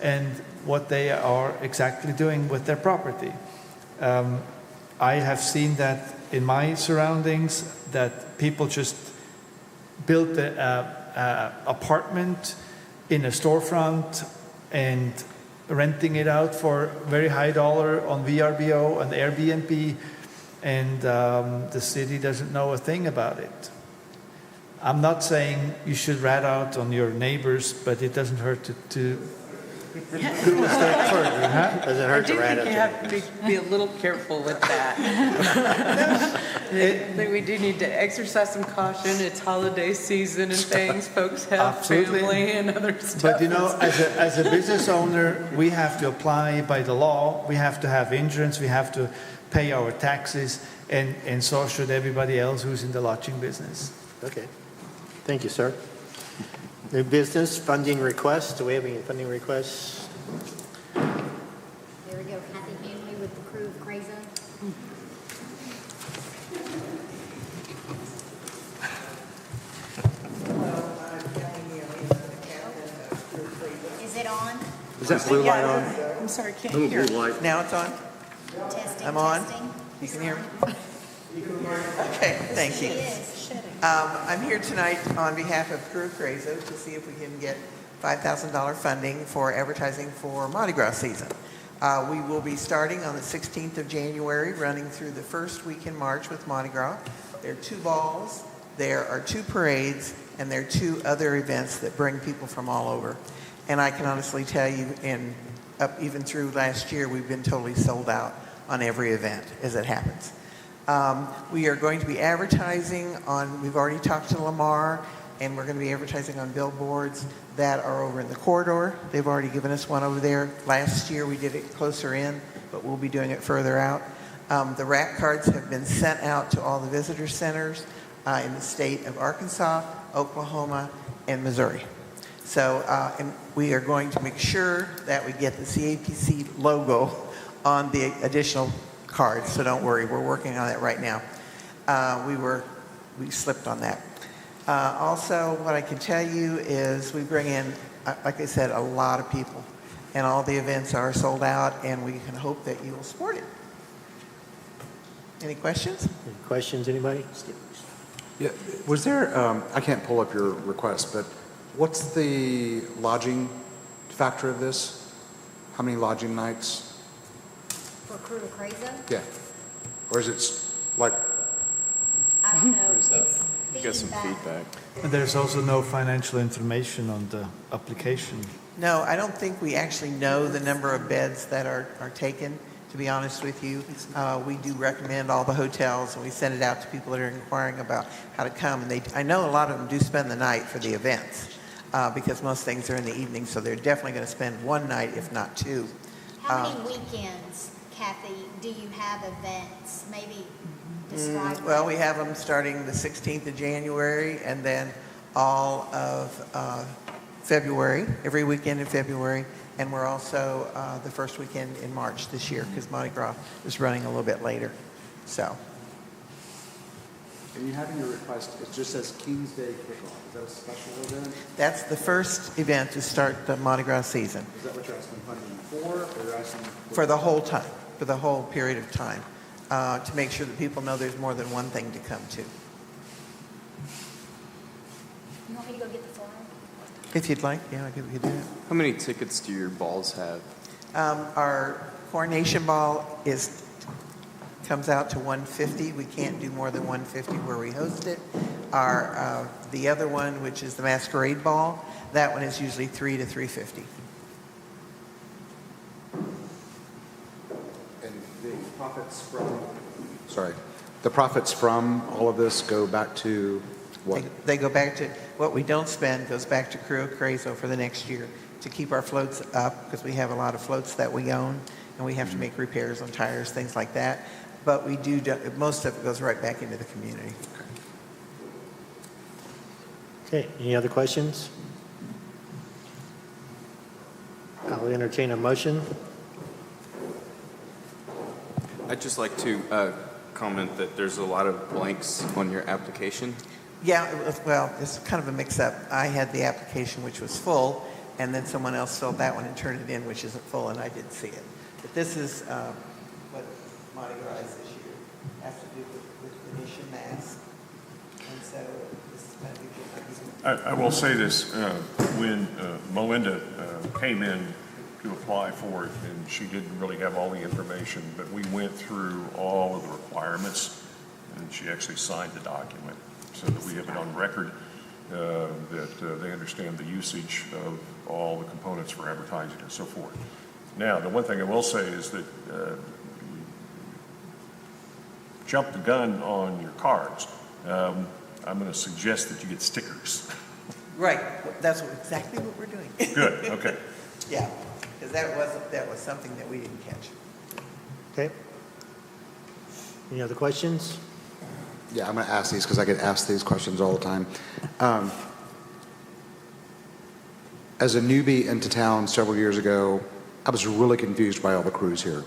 F: and what they are exactly doing with their property. I have seen that in my surroundings, that people just built an apartment in a storefront and renting it out for very high dollar on VRBO and Airbnb, and the city doesn't know a thing about it. I'm not saying you should rat out on your neighbors, but it doesn't hurt to do a step further, huh?
B: Doesn't hurt to rat
A: I do think you have to be a little careful with that. I think we do need to exercise some caution. It's holiday season and things. Folks have
F: Absolutely.
A: family and other stuff.
F: But as a business owner, we have to apply by the law. We have to have insurance. We have to pay our taxes, and so should everybody else who's in the lodging business.
B: Okay. Thank you, sir. New business, funding requests. Do we have any funding requests?
J: There we go, Kathy Hanley with the crew of Crazo. Is it on?
E: Is that blue light on?
A: I'm sorry, can't hear.
K: Now it's on?
J: Testing,
K: I'm on?
J: testing.
K: You can hear me? Okay, thank you.
J: Yes, should have.
K: I'm here tonight on behalf of Crew Crazo to see if we can get $5,000 funding for advertising for Mardi Gras season. We will be starting on the 16th of January, running through the first week in March with Mardi Gras. There are 2 balls, there are 2 parades, and there are 2 other events that bring people from all over. And I can honestly tell you, even through last year, we've been totally sold out on every event as it happens. We are going to be advertising we've already talked to Lamar, and we're going to be advertising on billboards that are over in the corridor. They've already given us one over there. Last year we did it closer in, but we'll be doing it further out. The rack cards have been sent out to all the visitor centers in the state of Arkansas, Oklahoma, and Missouri. So and we are going to make sure that we get the CAPC logo on the additional cards, so don't worry, we're working on that right now. We slipped on that. Also, what I can tell you is we bring in, like I said, a lot of people, and all the events are sold out, and we can hope that you will support it. Any questions?
B: Any questions, anybody?
E: Yeah, was there, I can't pull up your request, but what's the lodging factor of this? How many lodging nights?
J: For Crew of Crazo?
E: Yeah. Or is it like,
J: I don't know.
G: Who's that?
J: It's
G: Get some feedback.
F: And there's also no financial information on the application.
K: No, I don't think we actually know the number of beds that are taken, to be honest with you. We do recommend all the hotels, and we send it out to people that are inquiring about how to come. And I know a lot of them do spend the night for the events, because most things are in the evening, so they're definitely going to spend one night, if not two.
J: How many weekends, Kathy, do you have events? Maybe describe
K: Well,
J: that.
K: we have them starting the 16th of January, and then all of February, every weekend in February, and we're also the first weekend in March this year, because Mardi Gras is running a little bit later. So,
E: and you have in your request, it just says King's Day kickoff. Is that a special event?
K: that's the first event to start the Mardi Gras season,
E: Is that what you're asking funding for, or you're asking?
K: for the whole time, for the whole period of time, to make sure that people know there's more than one thing to come to.
J: You want me to go get the form?
K: If you'd like, yeah, we could do that.
G: How many tickets do your balls have?
K: Our coronation ball comes out to 150. We can't do more than 150 where we host it. The other one, which is the masquerade ball, that one is usually 3 to 350.
E: And the profits from all of this go back to what?
K: They go back to, what we don't spend goes back to Crew of Crazo for the next year to keep our floats up, because we have a lot of floats that we own, and we have to make repairs on tires, things like that. But we do, most of it goes right back into the community.
B: Okay, any other questions? I'll entertain a motion.
G: I'd just like to comment that there's a lot of blanks on your application.
K: Yeah, well, it's kind of a mix-up. I had the application which was full, and then someone else filled that one and turned it in, which isn't full, and I didn't see it. But this is what Mardi Gras is this year. It has to do with Venetian mask. And so this is kind of a
I: I will say this, when Melinda came in to apply for it, and she didn't really have all the information, but we went through all of the requirements, and she actually signed the document so that we have it on record, that they understand the usage of all the components for advertising and so forth. Now, the one thing I will say is that jump the gun on your cards. I'm going to suggest that you get stickers.
K: Right, that's exactly what we're doing.
I: Good, okay.
K: Yeah, because that was something that we didn't catch.
B: Okay. Any other questions?
E: Yeah, I'm going to ask these because I get asked these questions all the time. As a newbie into town several years ago, I was really confused by all the crews here.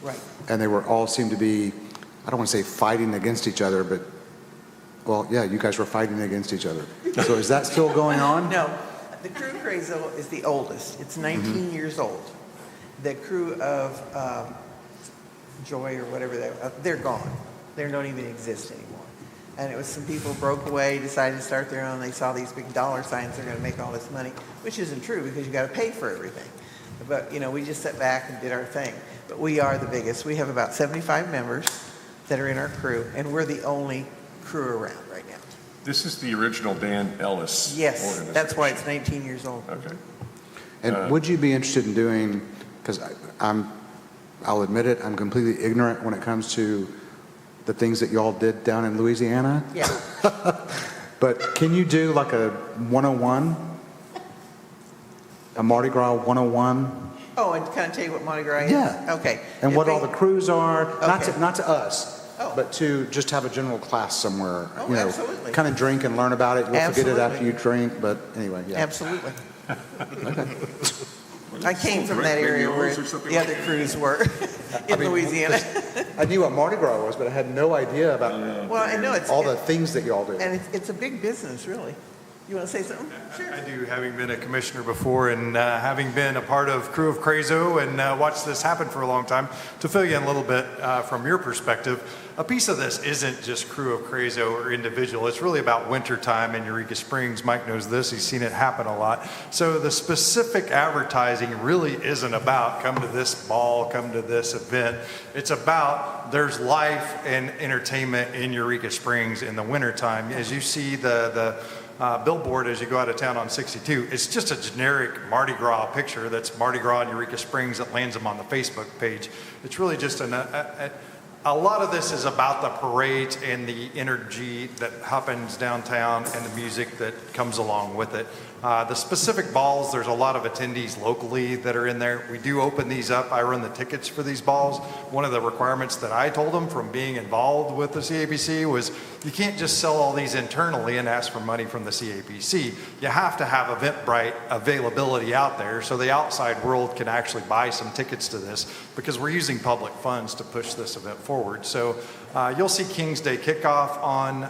K: Right.
E: And they were all seemed to be, I don't want to say fighting against each other, but, well, yeah, you guys were fighting against each other. So is that still going on?
K: No, the Crew of Crazo is the oldest. It's 19 years old. The crew of Joy or whatever, they're gone. They don't even exist anymore. And it was some people broke away, decided to start their own. They saw these big dollar signs, they're going to make all this money, which isn't true because you got to pay for everything. But, you know, we just sat back and did our thing. But we are the biggest. We have about 75 members that are in our crew, and we're the only crew around right now.
I: This is the original Dan Ellis
K: Yes,
I: organization.
K: that's why it's 19 years old.
I: Okay.
E: And would you be interested in doing, because I'll admit it, I'm completely ignorant when it comes to the things that y'all did down in Louisiana.
K: Yeah.
E: But can you do like a 101? A Mardi Gras 101?
K: Oh, and kind of tell you what Mardi Gras is?
E: Yeah.
K: Okay.
E: And
K: If
E: what
K: they-
E: all the crews are,
K: Okay.
E: not to us,
K: Oh.
E: but to just have a general class somewhere.
K: Oh,
E: you know,
K: absolutely.
E: kind of drink and learn about it. You'll forget it after
K: Absolutely.
E: you drink, but anyway, yeah.
K: Absolutely. I came from that area where the other crews were in Louisiana.
E: I knew what Mardi Gras was, but I had no idea about
K: Well, I know it's.
E: all the things that y'all do.
K: And it's a big business, really. You want to say something? Sure.
L: I do, having been a commissioner before and having been a part of Crew of Crazo and watched this happen for a long time, to fill you in a little bit from your perspective, a piece of this isn't just Crew of Crazo or individual. It's really about wintertime in Eureka Springs. Mike knows this. He's seen it happen a lot. So the specific advertising really isn't about come to this ball, come to this event. It's about there's life and entertainment in Eureka Springs in the wintertime. As you see the billboard as you go out of town on 62. It's just a generic Mardi Gras picture that's Mardi Gras in Eureka Springs that lands them on the Facebook page. It's really just a lot of this is about the parades and the energy that happens downtown and the music that comes along with it. The specific balls, there's a lot of attendees locally that are in there. We do open these up. I run the tickets for these balls. One of the requirements that I told them from being involved with the CAPC was you can't just sell all these internally and ask for money from the CAPC. You have to have Eventbrite availability out there so the outside world can actually buy some tickets to this because we're using public funds to push this event forward. So you'll see King's Day kickoff on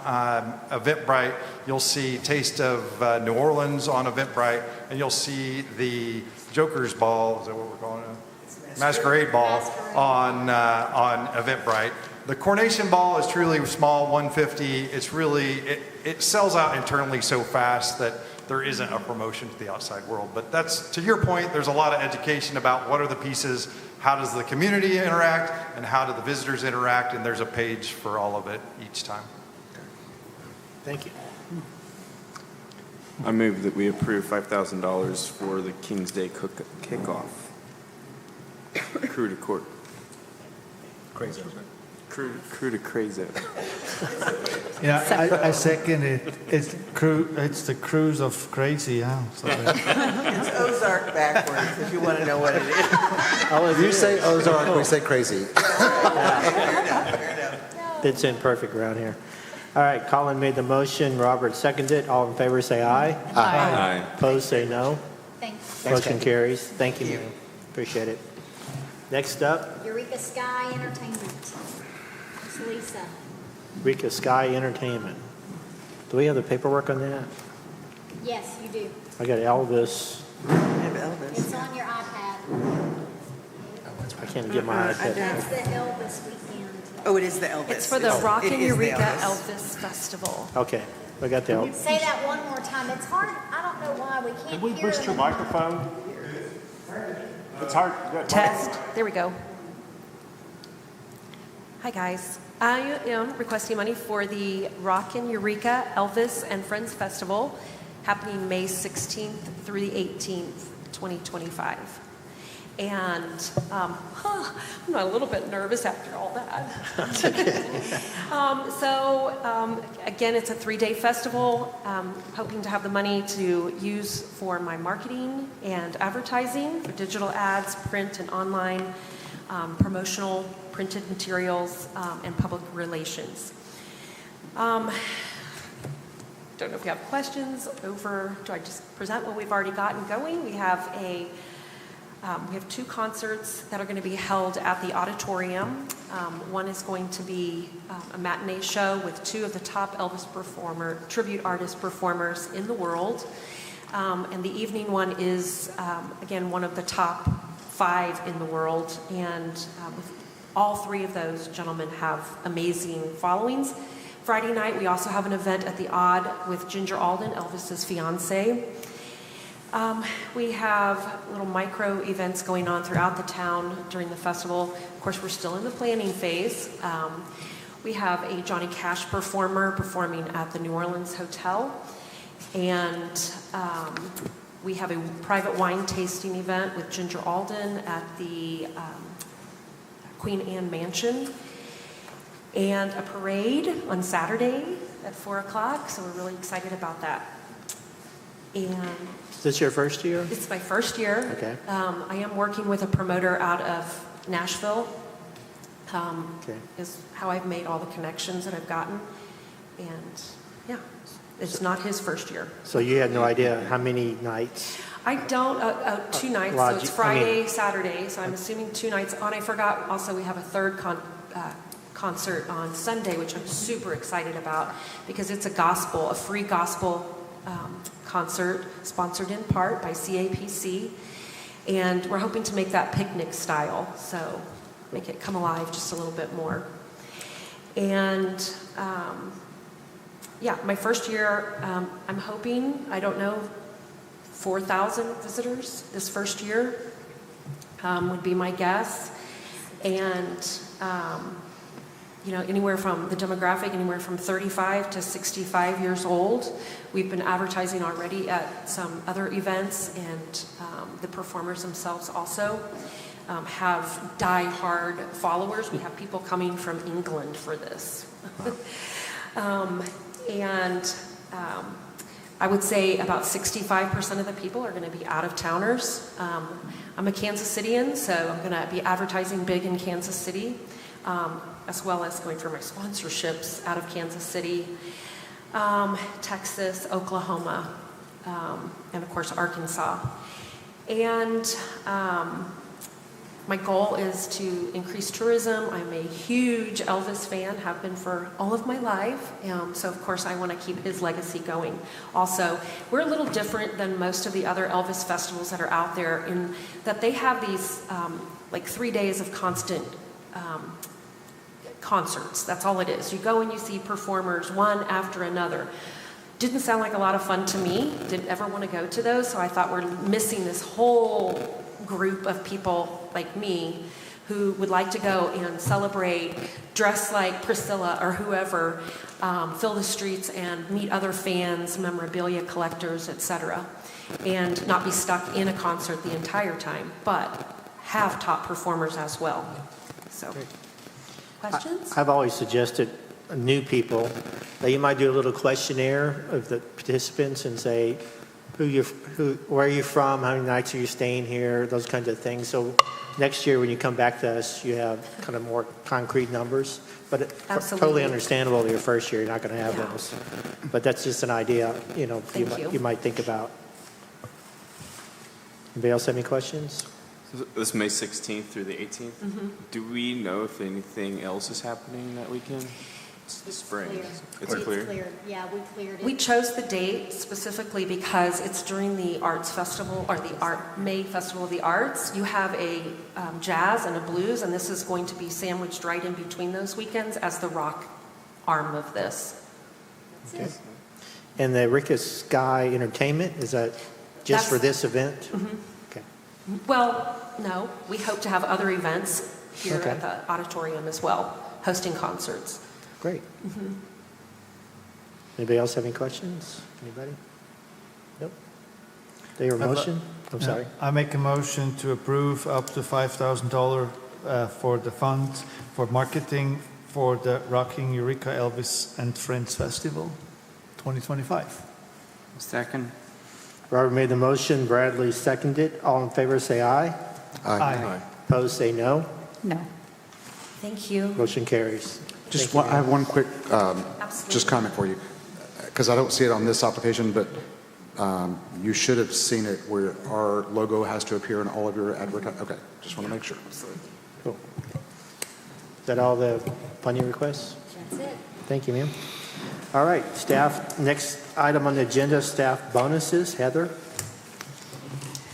L: Eventbrite. You'll see Taste of New Orleans on Eventbrite, and you'll see the Joker's Ball, is that what we're calling it? Masquerade Ball on Eventbrite. The Coronation Ball is truly small, 150. It's really, it sells out internally so fast that there isn't a promotion to the outside world. But that's, to your point, there's a lot of education about what are the pieces, how does the community interact, and how do the visitors interact, and there's a page for all of it each time.
B: Thank you.
G: I move that we approve $5,000 for the King's Day kickoff. Crew to court.
B: Crazy.
G: Crew to Crazo.
F: Yeah, I second it. It's the cruise of crazy, yeah. So
K: It's Ozark backwards, if you want to know what it is.
E: If you say Ozark, we say crazy.
B: It's in perfect around here. All right, Colin made the motion, Robert seconded. All in favor say aye.
G: Aye.
B: Opposed say no.
J: Thanks.
B: Motion carries. Thank you, ma'am. Appreciate it. Next up,
J: Eureka Sky Entertainment. It's Lisa.
B: Rika Sky Entertainment. Do we have the paperwork on that?
J: Yes, you do.
B: I got Elvis.
J: It's on your iPad.
B: I can't get my iPad.
J: That's the Elvis weekend.
M: Oh, it is the Elvis.
N: It's for the
M: It
N: Rockin'
M: is the
N: Eureka
M: Elvis.
N: Elvis Festival.
B: Okay, I got the Elvis.
J: Say that one more time. It's hard. I don't know why we can't
I: Can we
J: hear
I: boost
J: it.
I: your microphone? It's hard.
N: Test. There we go. Hi, guys. I am requesting money for the Rockin' Eureka Elvis and Friends Festival happening May 16th through the 18th, 2025. And I'm a little bit nervous after all that. Again, it's a 3-day festival. Hoping to have the money to use for my marketing and advertising, for digital ads, print and online, promotional printed materials, and public relations. Don't know if you have questions over, do I just present what we've already gotten going? We have 2 concerts that are going to be held at the auditorium. One is going to be a matinee show with 2 of the top Elvis tribute artist performers in the world. And the evening one is, again, one of the top 5 in the world. And all 3 of those gentlemen have amazing followings. Friday night, we also have an event at the Odd with Ginger Alden, Elvis's fiance. We have little micro events going on throughout the town during the festival. Of course, we're still in the planning phase. We have a Johnny Cash performer performing at the New Orleans Hotel. And we have a private wine tasting event with Ginger Alden at the Queen Anne Mansion. And a parade on Saturday at 4 o'clock. So we're really excited about that. And
B: Is this your first year?
N: it's my first year.
B: Okay.
N: I am working with a promoter out of Nashville.
B: Okay.
N: Is how I've made all the connections that I've gotten. And Yeah, it's not his first year.
B: So you had no idea how many nights?
N: I don't, 2 nights, so it's Friday, Saturday, so I'm assuming 2 nights. And I forgot, also we have a third concert on Sunday, which I'm super excited about because it's a free gospel concert sponsored in part by CAPC. And we're hoping to make that picnic style, so make it come alive just a little bit more. And yeah, my first year, I'm hoping, I don't know, 4,000 visitors this first year would be my guess. And, you know, anywhere from the demographic, anywhere from 35 to 65 years old. We've been advertising already at some other events, and the performers themselves also have die-hard followers. We have people coming from England for this. I would say about 65% of the people are going to be out-of-towners. I'm a Kansas Citian, so I'm going to be advertising big in Kansas City, as well as going for my sponsorships out of Kansas City, Texas, Oklahoma, and of course Arkansas. And my goal is to increase tourism. I'm a huge Elvis fan, have been for all of my life. So of course I want to keep his legacy going. Also, we're a little different than most of the other Elvis festivals that are out there in that they have these like 3 days of constant concerts. That's all it is. You go and you see performers one after another. Didn't sound like a lot of fun to me. Didn't ever want to go to those. So I thought we're missing this whole group of people like me who would like to go and celebrate, dress like Priscilla or whoever, fill the streets and meet other fans, memorabilia collectors, etc., and not be stuck in a concert the entire time, but have top performers as well. So, questions?
B: I've always suggested new people that you might do a little questionnaire of the participants and say, where are you from? How many nights are you staying here? Those kinds of things. So next year when you come back to us, you have kind of more concrete numbers. But totally understandable your first year, you're not going to have those. But that's just an idea, you know, you might think about. Anybody else have any questions?
G: This May 16th through the 18th. Mm-hmm. Do we know if anything else is happening that weekend? It's spring. It's clear.
J: Yeah, we cleared it.
N: We chose the date specifically because it's during the Arts Festival, or the May Festival of the Arts. You have a jazz and a blues, and this is going to be sandwiched right in between those weekends as the rock arm of this.
B: Okay. And the Rika Sky Entertainment, is that just for this event? Mm-hmm. Okay.
N: Well, no. We hope to have other events here at the auditorium as well, hosting concerts.
B: Great. Mm-hmm. Anybody else have any questions? Anybody? Nope. Do your motion? I'm sorry.
F: I make a motion to approve up to $5,000 for the fund for marketing for the Rocking Eureka Elvis and Friends Festival 2025.
D: Second.
B: Robert made the motion. Bradley seconded. All in favor say aye.
F: Aye.
B: Opposed say no.
C: No.
N: Thank you.
B: Motion carries.
E: I have one quick just comment for you, because I don't see it on this application, but you should have seen it where our logo has to appear in all of your advertising. Okay, just want to make sure.
B: Cool. Is that all the funding requests?
J: That's it.
B: Thank you, ma'am. All right, staff, next item on the agenda, staff bonuses. Heather?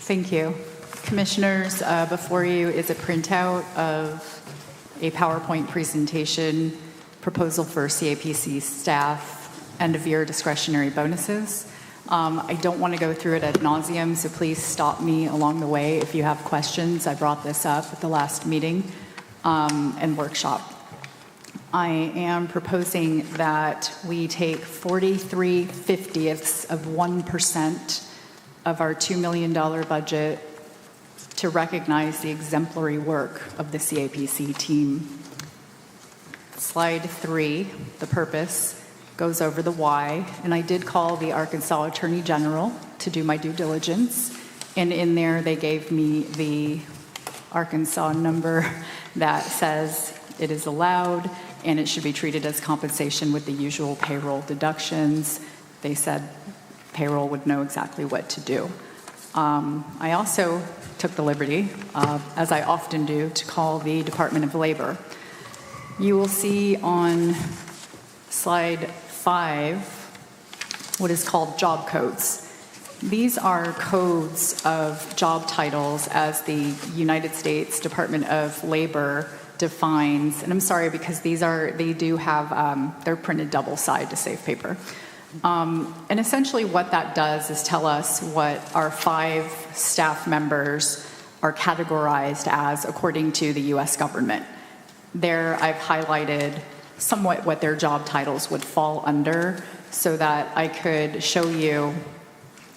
C: Thank you. Commissioners, before you is a printout of a PowerPoint presentation proposal for CAPC staff end-of-year discretionary bonuses. I don't want to go through it ad nauseum, so please stop me along the way if you have questions. I brought this up at the last meeting and workshop. I am proposing that we take 43/50ths of 1% of our $2 million budget to recognize the exemplary work of the CAPC team. Slide 3, the purpose, goes over the why, and I did call the Arkansas Attorney General to do my due diligence, and in there they gave me the Arkansas number that says it is allowed and it should be treated as compensation with the usual payroll deductions. They said payroll would know exactly what to do. I also took the liberty, as I often do, to call the Department of Labor. You will see on slide 5 what is called job codes. These are codes of job titles as the United States Department of Labor defines, and I'm sorry because they do have, they're printed double side to save paper. And essentially what that does is tell us what our 5 staff members are categorized as according to the U.S. government. There I've highlighted somewhat what their job titles would fall under so that I could show you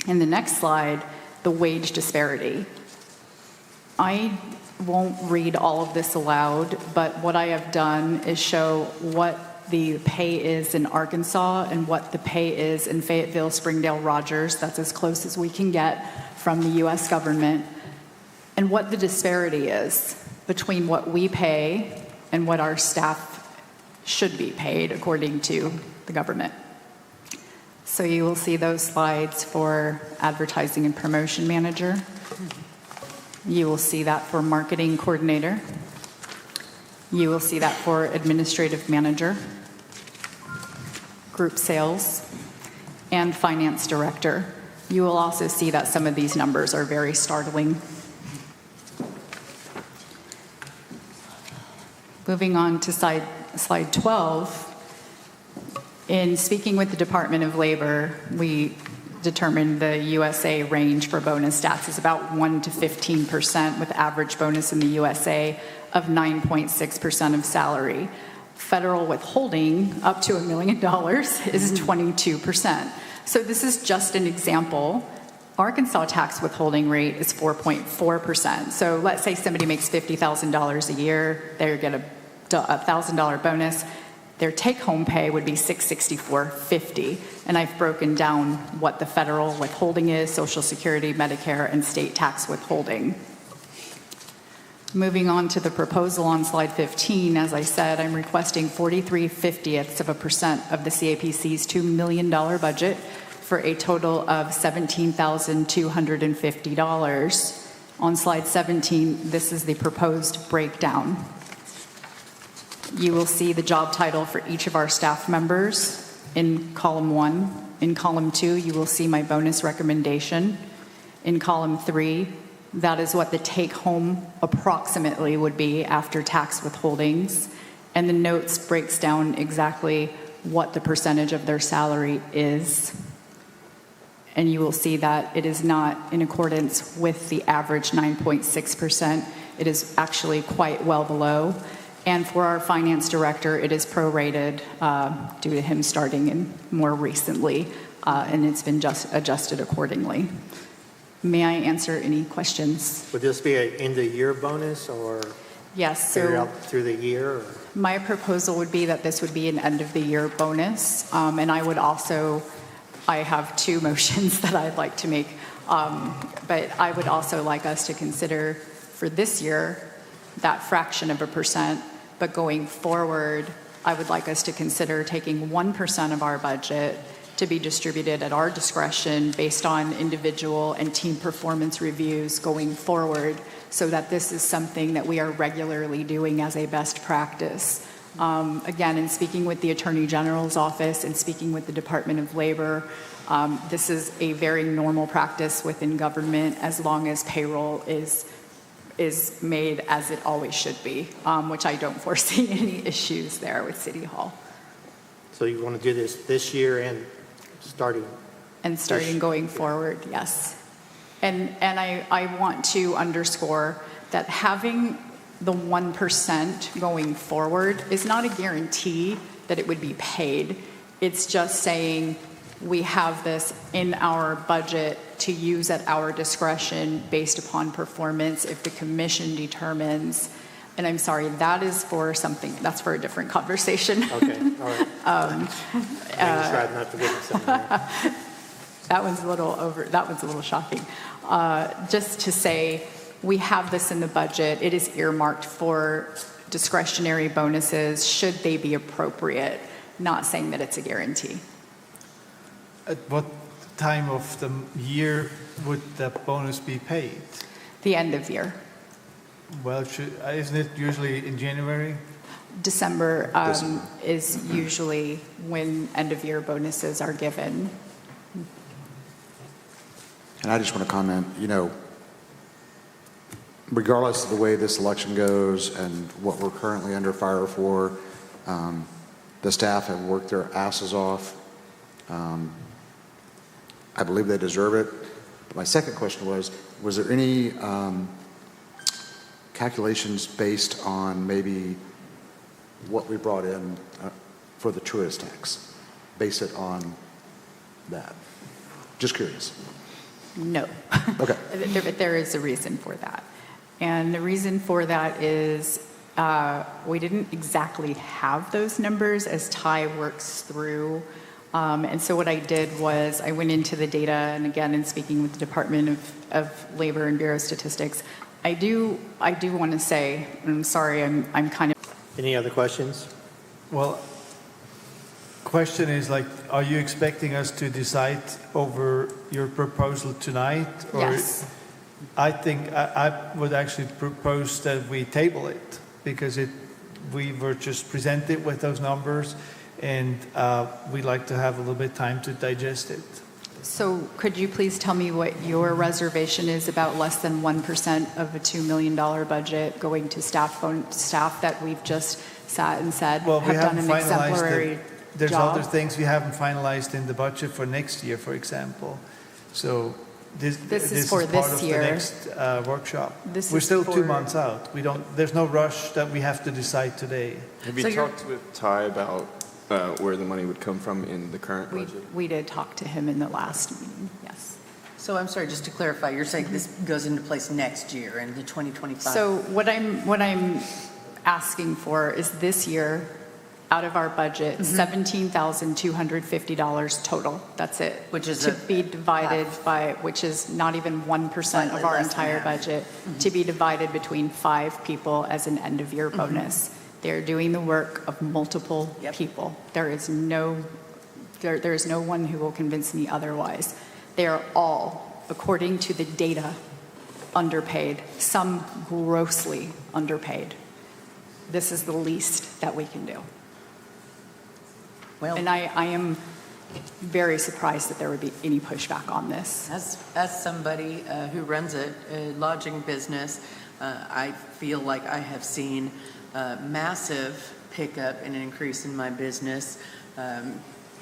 C: in the next slide the wage disparity. I won't read all of this aloud, but what I have done is show what the pay is in Arkansas and what the pay is in Fayetteville, Springdale, Rogers. That's as close as we can get from the U.S. government, and what the disparity is between what we pay and what our staff should be paid according to the government. So you will see those slides for advertising and promotion manager. You will see that for marketing coordinator. You will see that for administrative manager, group sales, and finance director. You will also see that some of these numbers are very startling. Moving on to slide 12. In speaking with the Department of Labor, we determined the USA range for bonus stats is about 1 to 15%, with average bonus in the USA of 9.6% of salary. Federal withholding up to $1 million is 22%. So this is just an example. Arkansas tax withholding rate is 4.4%. So let's say somebody makes $50,000 a year, they get a $1,000 bonus. Their take-home pay would be $664.50, and I've broken down what the federal withholding is, Social Security, Medicare, and state tax withholding. Moving on to the proposal on slide 15, as I said, I'm requesting 43/50% of the CAPC's $2 million budget for a total of $17,250. On slide 17, this is the proposed breakdown. You will see the job title for each of our staff members in column 1. In column 2, you will see my bonus recommendation. In column 3, that is what the take-home approximately would be after tax withholdings. And the notes breaks down exactly what the percentage of their salary is. And you will see that it is not in accordance with the average 9.6%. It is actually quite well below. And for our finance director, it is prorated due to him starting in more recently, and it's been just adjusted accordingly. May I answer any questions?
B: Would this be an end-of-year bonus or
C: Yes.
B: figure
C: So
B: out through the year? Or?
C: my proposal would be that this would be an end-of-the-year bonus, and I have 2 motions that I'd like to make, but I would also like us to consider for this year that fraction of a percent. But going forward, I would like us to consider taking 1% of our budget to be distributed at our discretion based on individual and team performance reviews going forward, so that this is something that we are regularly doing as a best practice. Again, in speaking with the Attorney General's office and speaking with the Department of Labor, this is a very normal practice within government as long as payroll is made as it always should be, which I don't foresee any issues there with City Hall.
B: So you want to do this year and starting
C: Going forward, yes. And I want to underscore that having the 1% going forward is not a guarantee that it would be paid. It's just saying we have this in our budget to use at our discretion based upon performance if the commission determines. And I'm sorry, that is for something, that's for a different conversation.
B: Okay, all right. I tried not to get something.
C: That one's a little shocking. Just to say, we have this in the budget. It is earmarked for discretionary bonuses should they be appropriate, not saying that it's a guarantee.
F: At what time of the year would that bonus be paid?
C: The end of year.
F: Well, isn't it usually in January?
C: December is usually when end of year bonuses are given.
E: And I just want to comment, regardless of the way this election goes and what we're currently under fire for, the staff have worked their asses off. I believe they deserve it. But my second question was there any calculations based on maybe what we brought in for the tourist tax? Base it on that. Just curious.
C: No.
E: Okay.
C: There is a reason for that. And the reason for that is we didn't exactly have those numbers as Ty works through. And so what I did was I went into the data, and again, in speaking with the Department of Labor and Bureau of Statistics, I do want to say, and I'm sorry, I'm kind of...
B: Any other questions?
F: Well, question is are you expecting us to decide over your proposal tonight? Or
C: Yes.
F: I think I would actually propose that we table it because we were just presented with those numbers, and we'd like to have a little bit of time to digest it.
C: So could you please tell me what your reservation is about less than 1% of a $2 million budget going to staff that we've just sat and said
F: Well, we
C: have done
F: haven't
C: an
F: finalized
C: exemplary
F: There's
C: job?
F: other things we haven't finalized in the budget for next year, for example. So this
C: is for
F: part
C: this
F: of
C: year.
F: the next workshop.
C: This
F: We're
C: is
F: still 2
C: for-
F: months out. There's no rush that we have to decide today.
G: Have you talked with Ty about where the money would come from in the current budget?
C: We did talk to him in the last meeting, yes.
A: So I'm sorry, just to clarify, you're saying this goes into place next year in the 2025?
C: So what I'm asking for is this year, out of our budget, $17,250 total. That's it.
A: Which is
C: to be divided by, which is not even 1% of our
A: less than
C: entire
A: half.
C: budget, to be divided between 5 people as an end of year bonus. They're doing the work of multiple people. There is no one who will convince me otherwise. They are all, according to the data, underpaid, some grossly underpaid. This is the least that we can do.
A: Well,
C: And I am very surprised that there would be any pushback on this.
A: as somebody who runs a lodging business, I feel like I have seen massive pickup and increase in my business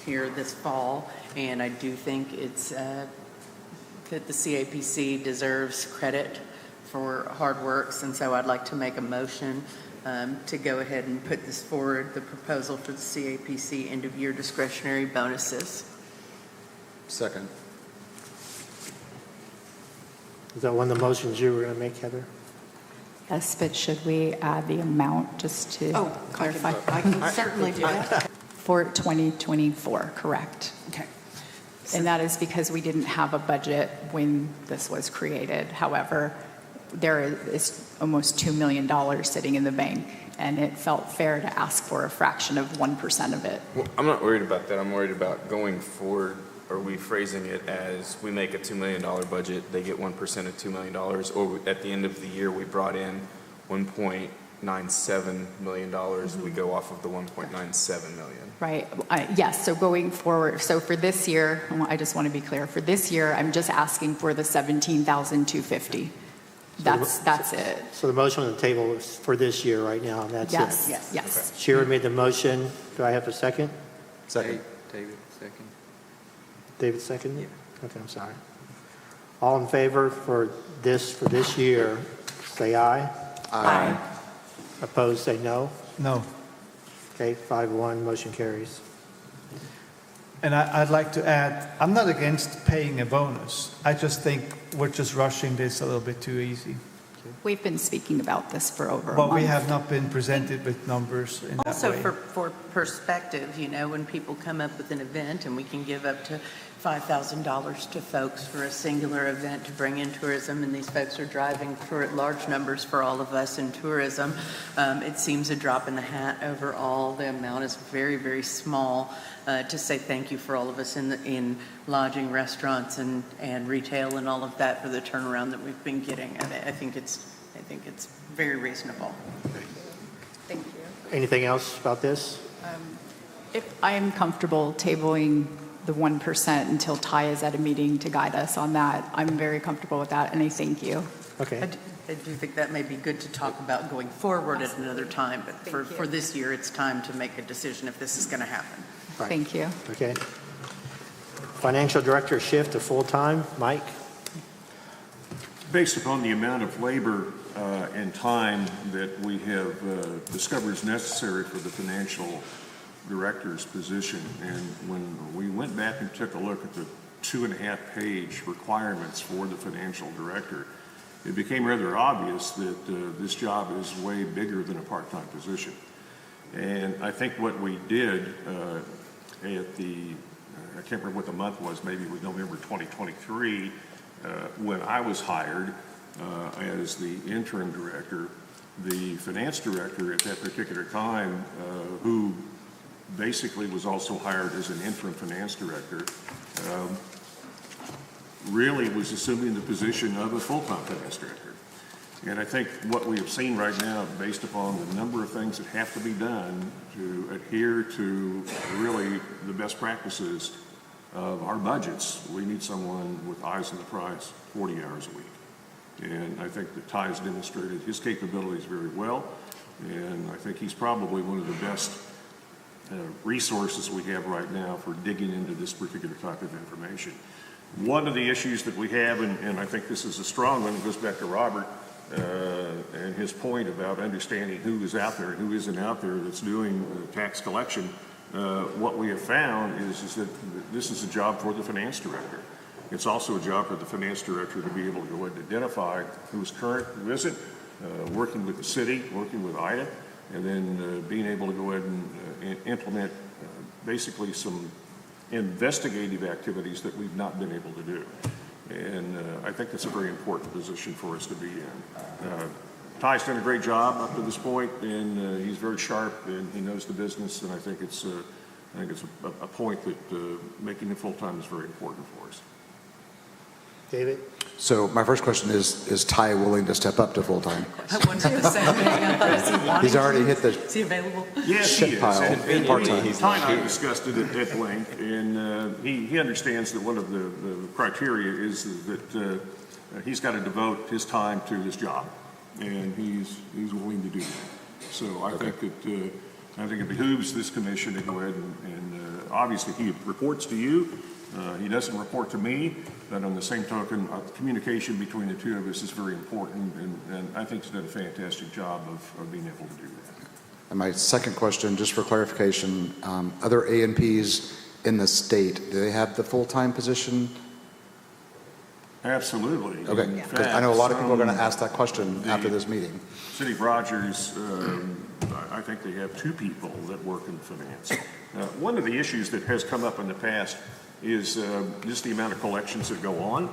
A: here this fall, and I do think it's that the CAPC deserves credit for hard works, and so I'd like to make a motion to go ahead and put this forward, the proposal for the CAPC end-of-year discretionary bonuses.
E: Second.
B: Is that one of the motions you were going to make, Heather?
C: Yes, but should we add the amount just to clarify?
A: I can certainly do that.
C: For 2024, correct.
A: Okay.
C: And that is because we didn't have a budget when this was created. However, there is almost $2 million sitting in the bank, and it felt fair to ask for a fraction of 1% of it.
G: Well, I'm not worried about that. I'm worried about going forward. Are we phrasing it as we make a $2 million budget, they get 1% of $2 million, or at the end of the year we brought in $1.97 million, we go off of the 1.97 million?
C: Right. Yes. So going forward, so for this year, I just want to be clear. For this year, I'm just asking for the $17,250. That's it.
B: So the motion on the table is for this year right now, and that's
C: Yes.
B: it?
C: Yes.
B: Shira made the motion. Do I have a second?
E: Second.
D: David, second.
B: David second? Yeah. Okay, I'm sorry. All in favor for this year, say aye.
C: Aye.
B: Opposed, say no.
F: No.
B: Okay, 5-1, motion carries.
F: And I'd like to add, I'm not against paying a bonus. I just think we're just rushing this a little bit too easy.
C: We've been speaking about this for over a
F: But
C: month.
F: we have not been presented with numbers in that
A: Also
F: way.
A: for perspective, when people come up with an event and we can give up to $5,000 to folks for a singular event to bring in tourism, and these folks are driving for large numbers for all of us in tourism. It seems a drop in the hat overall. The amount is very, very small to say thank you for all of us in lodging, restaurants, and retail and all of that for the turnaround that we've been getting. I think it's very reasonable.
C: Thank you.
B: Anything else about this?
C: If I am comfortable tabling the 1% until Ty is at a meeting to guide us on that, I'm very comfortable with that, and I thank you.
B: Okay.
A: I do think that may be good to talk about going forward at another time, but for this year, it's time to make a decision if this is going to happen.
B: Right.
C: Thank you.
B: Okay. Financial director shift to full-time. Mike?
I: Based upon the amount of labor and time that we have discovered is necessary for the financial director's position, and when we went back and took a look at the 2.5-page requirements for the financial director, it became rather obvious that this job is way bigger than a part-time position. And I think what we did at the, I can't remember what the month was, maybe it was November 2023, when I was hired as the interim director, the finance director at that particular time, who basically was also hired as an interim finance director, really was assuming the position of a full-time finance director. And I think what we have seen right now, based upon the number of things that have to be done to adhere to really the best practices of our budgets, we need someone with eyes on the prize 40 hours a week. And I think that Ty has demonstrated his capabilities very well, and I think he's probably one of the best resources we have right now for digging into this particular type of information. One of the issues that we have, and I think this is a strong one, it goes back to Robert and his point about understanding who is out there and who isn't out there that's doing tax collection. What we have found is that this is a job for the finance director. It's also a job for the finance director to be able to go ahead and identify who's current, who isn't, working with the city, working with IDA, and then being able to go ahead and implement basically some investigative activities that we've not been able to do. And I think that's a very important position for us to be in. Ty's done a great job up to this point, and he's very sharp, and he knows the business, and I think it's a point that making him full-time is very important for us.
B: David?
E: So my first question is Ty willing to step up to full-time?
A: I wanted to say, is he wanting
E: He's already
A: to?
E: hit the
A: Is he available?
I: Yes, he
E: shit
I: is.
E: pile
I: And
E: part-time.
I: Ty and I discussed it at length, and he understands that one of the criteria is that he's got to devote his time to his job, and he's willing to do that. So I think that I think it behooves this commission to go ahead and obviously he reports to you. He doesn't report to me, but on the same token, communication between the two of us is very important, and I think he's done a fantastic job of being able to do that.
E: And my second question, just for clarification, other A&Ps in the state, do they have the full-time position?
I: Absolutely.
E: Okay,
I: In
E: because I know a lot of people are going to
I: fact,
E: ask that question after this meeting.
I: City of Rogers, I think they have 2 people that work in finance. One of the issues that has come up in the past is just the amount of collections that go on.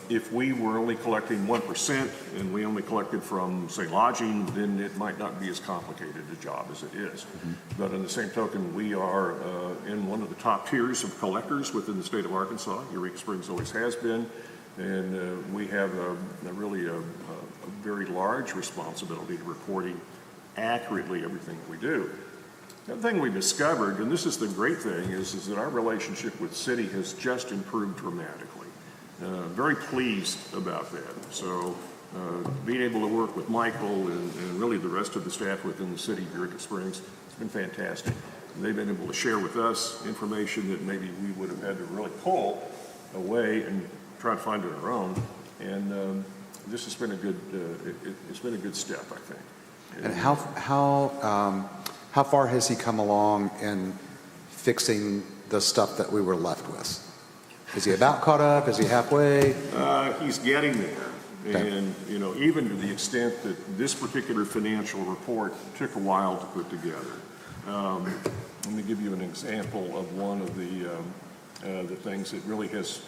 I: If we were only collecting 1% and we only collected from, say, lodging, then it might not be as complicated a job as it is. Mm-hmm. But on the same token, we are in one of the top tiers of collectors within the state of Arkansas. Eureka Springs always has been. And we have really a very large responsibility to reporting accurately everything that we do. The other thing we discovered, and this is the great thing, is that our relationship with city has just improved dramatically. Very pleased about that. So being able to work with Michael and really the rest of the staff within the city of Eureka Springs, it's been fantastic. They've been able to share with us information that maybe we would have had to really pull away and try to find it on our own. And this has been a good, it's been a good step, I think.
E: And how far has he come along in fixing the stuff that we were left with? Is he about caught up? Is he halfway?
I: He's getting there.
E: Okay.
I: And, you know, even to the extent that this particular financial report took a while to put together. Let me give you an example of one of the the things that really has,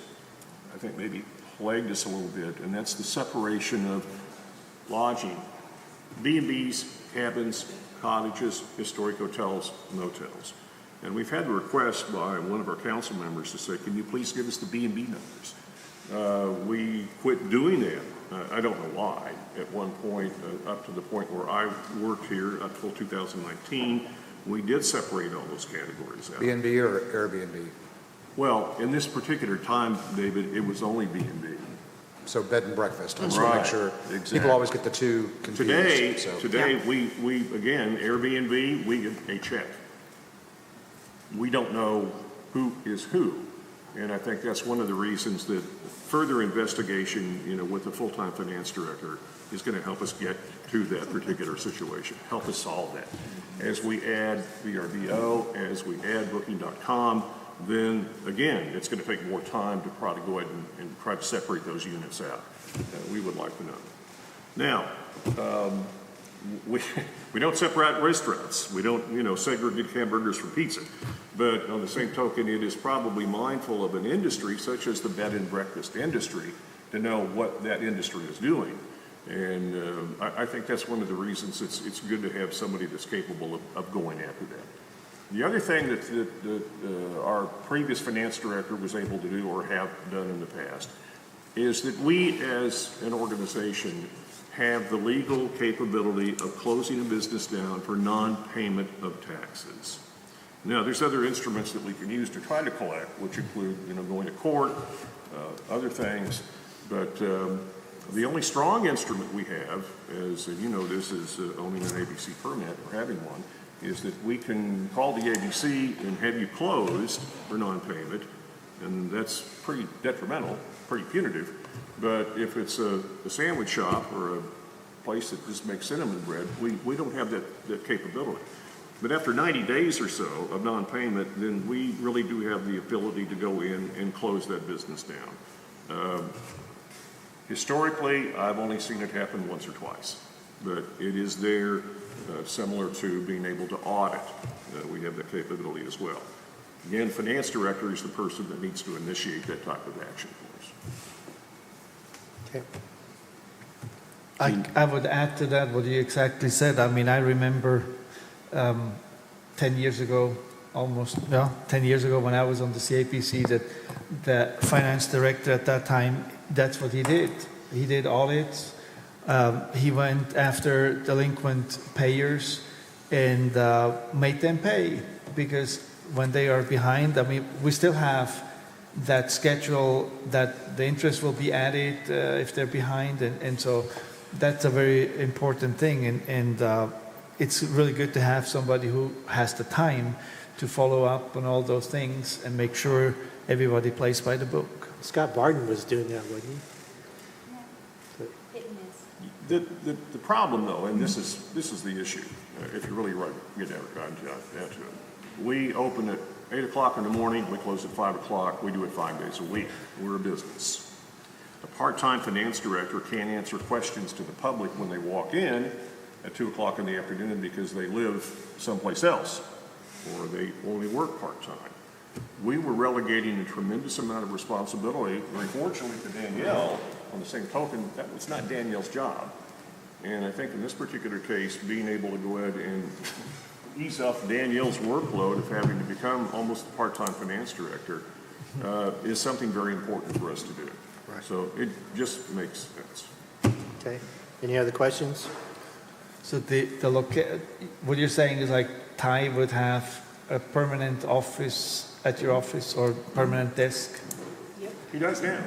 I: I think, maybe plagued us a little bit, and that's the separation of lodging, B&Bs, cabins, cottages, historic hotels, motels. And we've had a request by one of our council members to say, can you please give us the B&B numbers? We quit doing that. I don't know why. At one point, up to the point where I worked here up till 2019, we did separate all those categories out.
E: B&B or Airbnb?
I: Well, in this particular time, David, it was only B&B.
E: So bed and breakfast. I just want to make sure.
I: Exactly.
E: People always get the two confused.
I: Today, we again, Airbnb, we get a check. We don't know who is who. And I think that's one of the reasons that further investigation, with the full-time finance director is going to help us get to that particular situation, help us solve that. As we add VRBO, as we add Booking.com, then again, it's going to take more time to probably go ahead and try to separate those units out. We would like to know. Now, we don't separate restaurants. We don't, segregate hamburgers from pizza. But on the same token, it is probably mindful of an industry such as the bed and breakfast industry to know what that industry is doing. And I think that's one of the reasons it's good to have somebody that's capable of going after that. The other thing that our previous finance director was able to do or have done in the past is that we as an organization have the legal capability of closing a business down for non-payment of taxes. Now, there's other instruments that we can use to try to collect, which include, going to court, other things, but the only strong instrument we have, as this is owning an ABC permit or having one, is that we can call the ABC and have you closed for non-payment, and that's pretty detrimental, pretty punitive. But if it's a sandwich shop or a place that just makes cinnamon bread, we don't have that capability. But after 90 days or so of non-payment, then we really do have the ability to go in and close that business down. Historically, I've only seen it happen once or twice, but it is there, similar to being able to audit. We have that capability as well. Again, finance director is the person that needs to initiate that type of action for us.
B: Okay.
F: I would add to that what you exactly said. I mean, I remember 10 years ago, 10 years ago when I was on the CAPC, that the finance director at that time, that's what he did. He did audits. He went after delinquent payers and made them pay, because when they are behind, I mean, we still have that schedule that the interest will be added if they're behind, and so that's a very important thing, and it's really good to have somebody who has the time to follow up on all those things and make sure everybody plays by the book.
B: Scott Barton was doing that, wasn't he?
I: The problem, though, and this is the issue, if you really get down to it, we open at 8 o'clock in the morning, we close at 5 o'clock, we do it 5 days a week. We're a business. A part-time finance director can't answer questions to the public when they walk in at 2 o'clock in the afternoon because they live someplace else or they only work part-time. We were relegating a tremendous amount of responsibility, very fortunately to Danielle. On the same token, that was not Danielle's job. And I think in this particular case, being able to go ahead and ease off Danielle's workload of having to become almost a part-time finance director is something very important for us to do. Right. So it just makes sense.
B: Okay. Any other questions?
F: So what you're saying is like Ty would have a permanent office at your office or permanent desk?
I: Yep. He does now.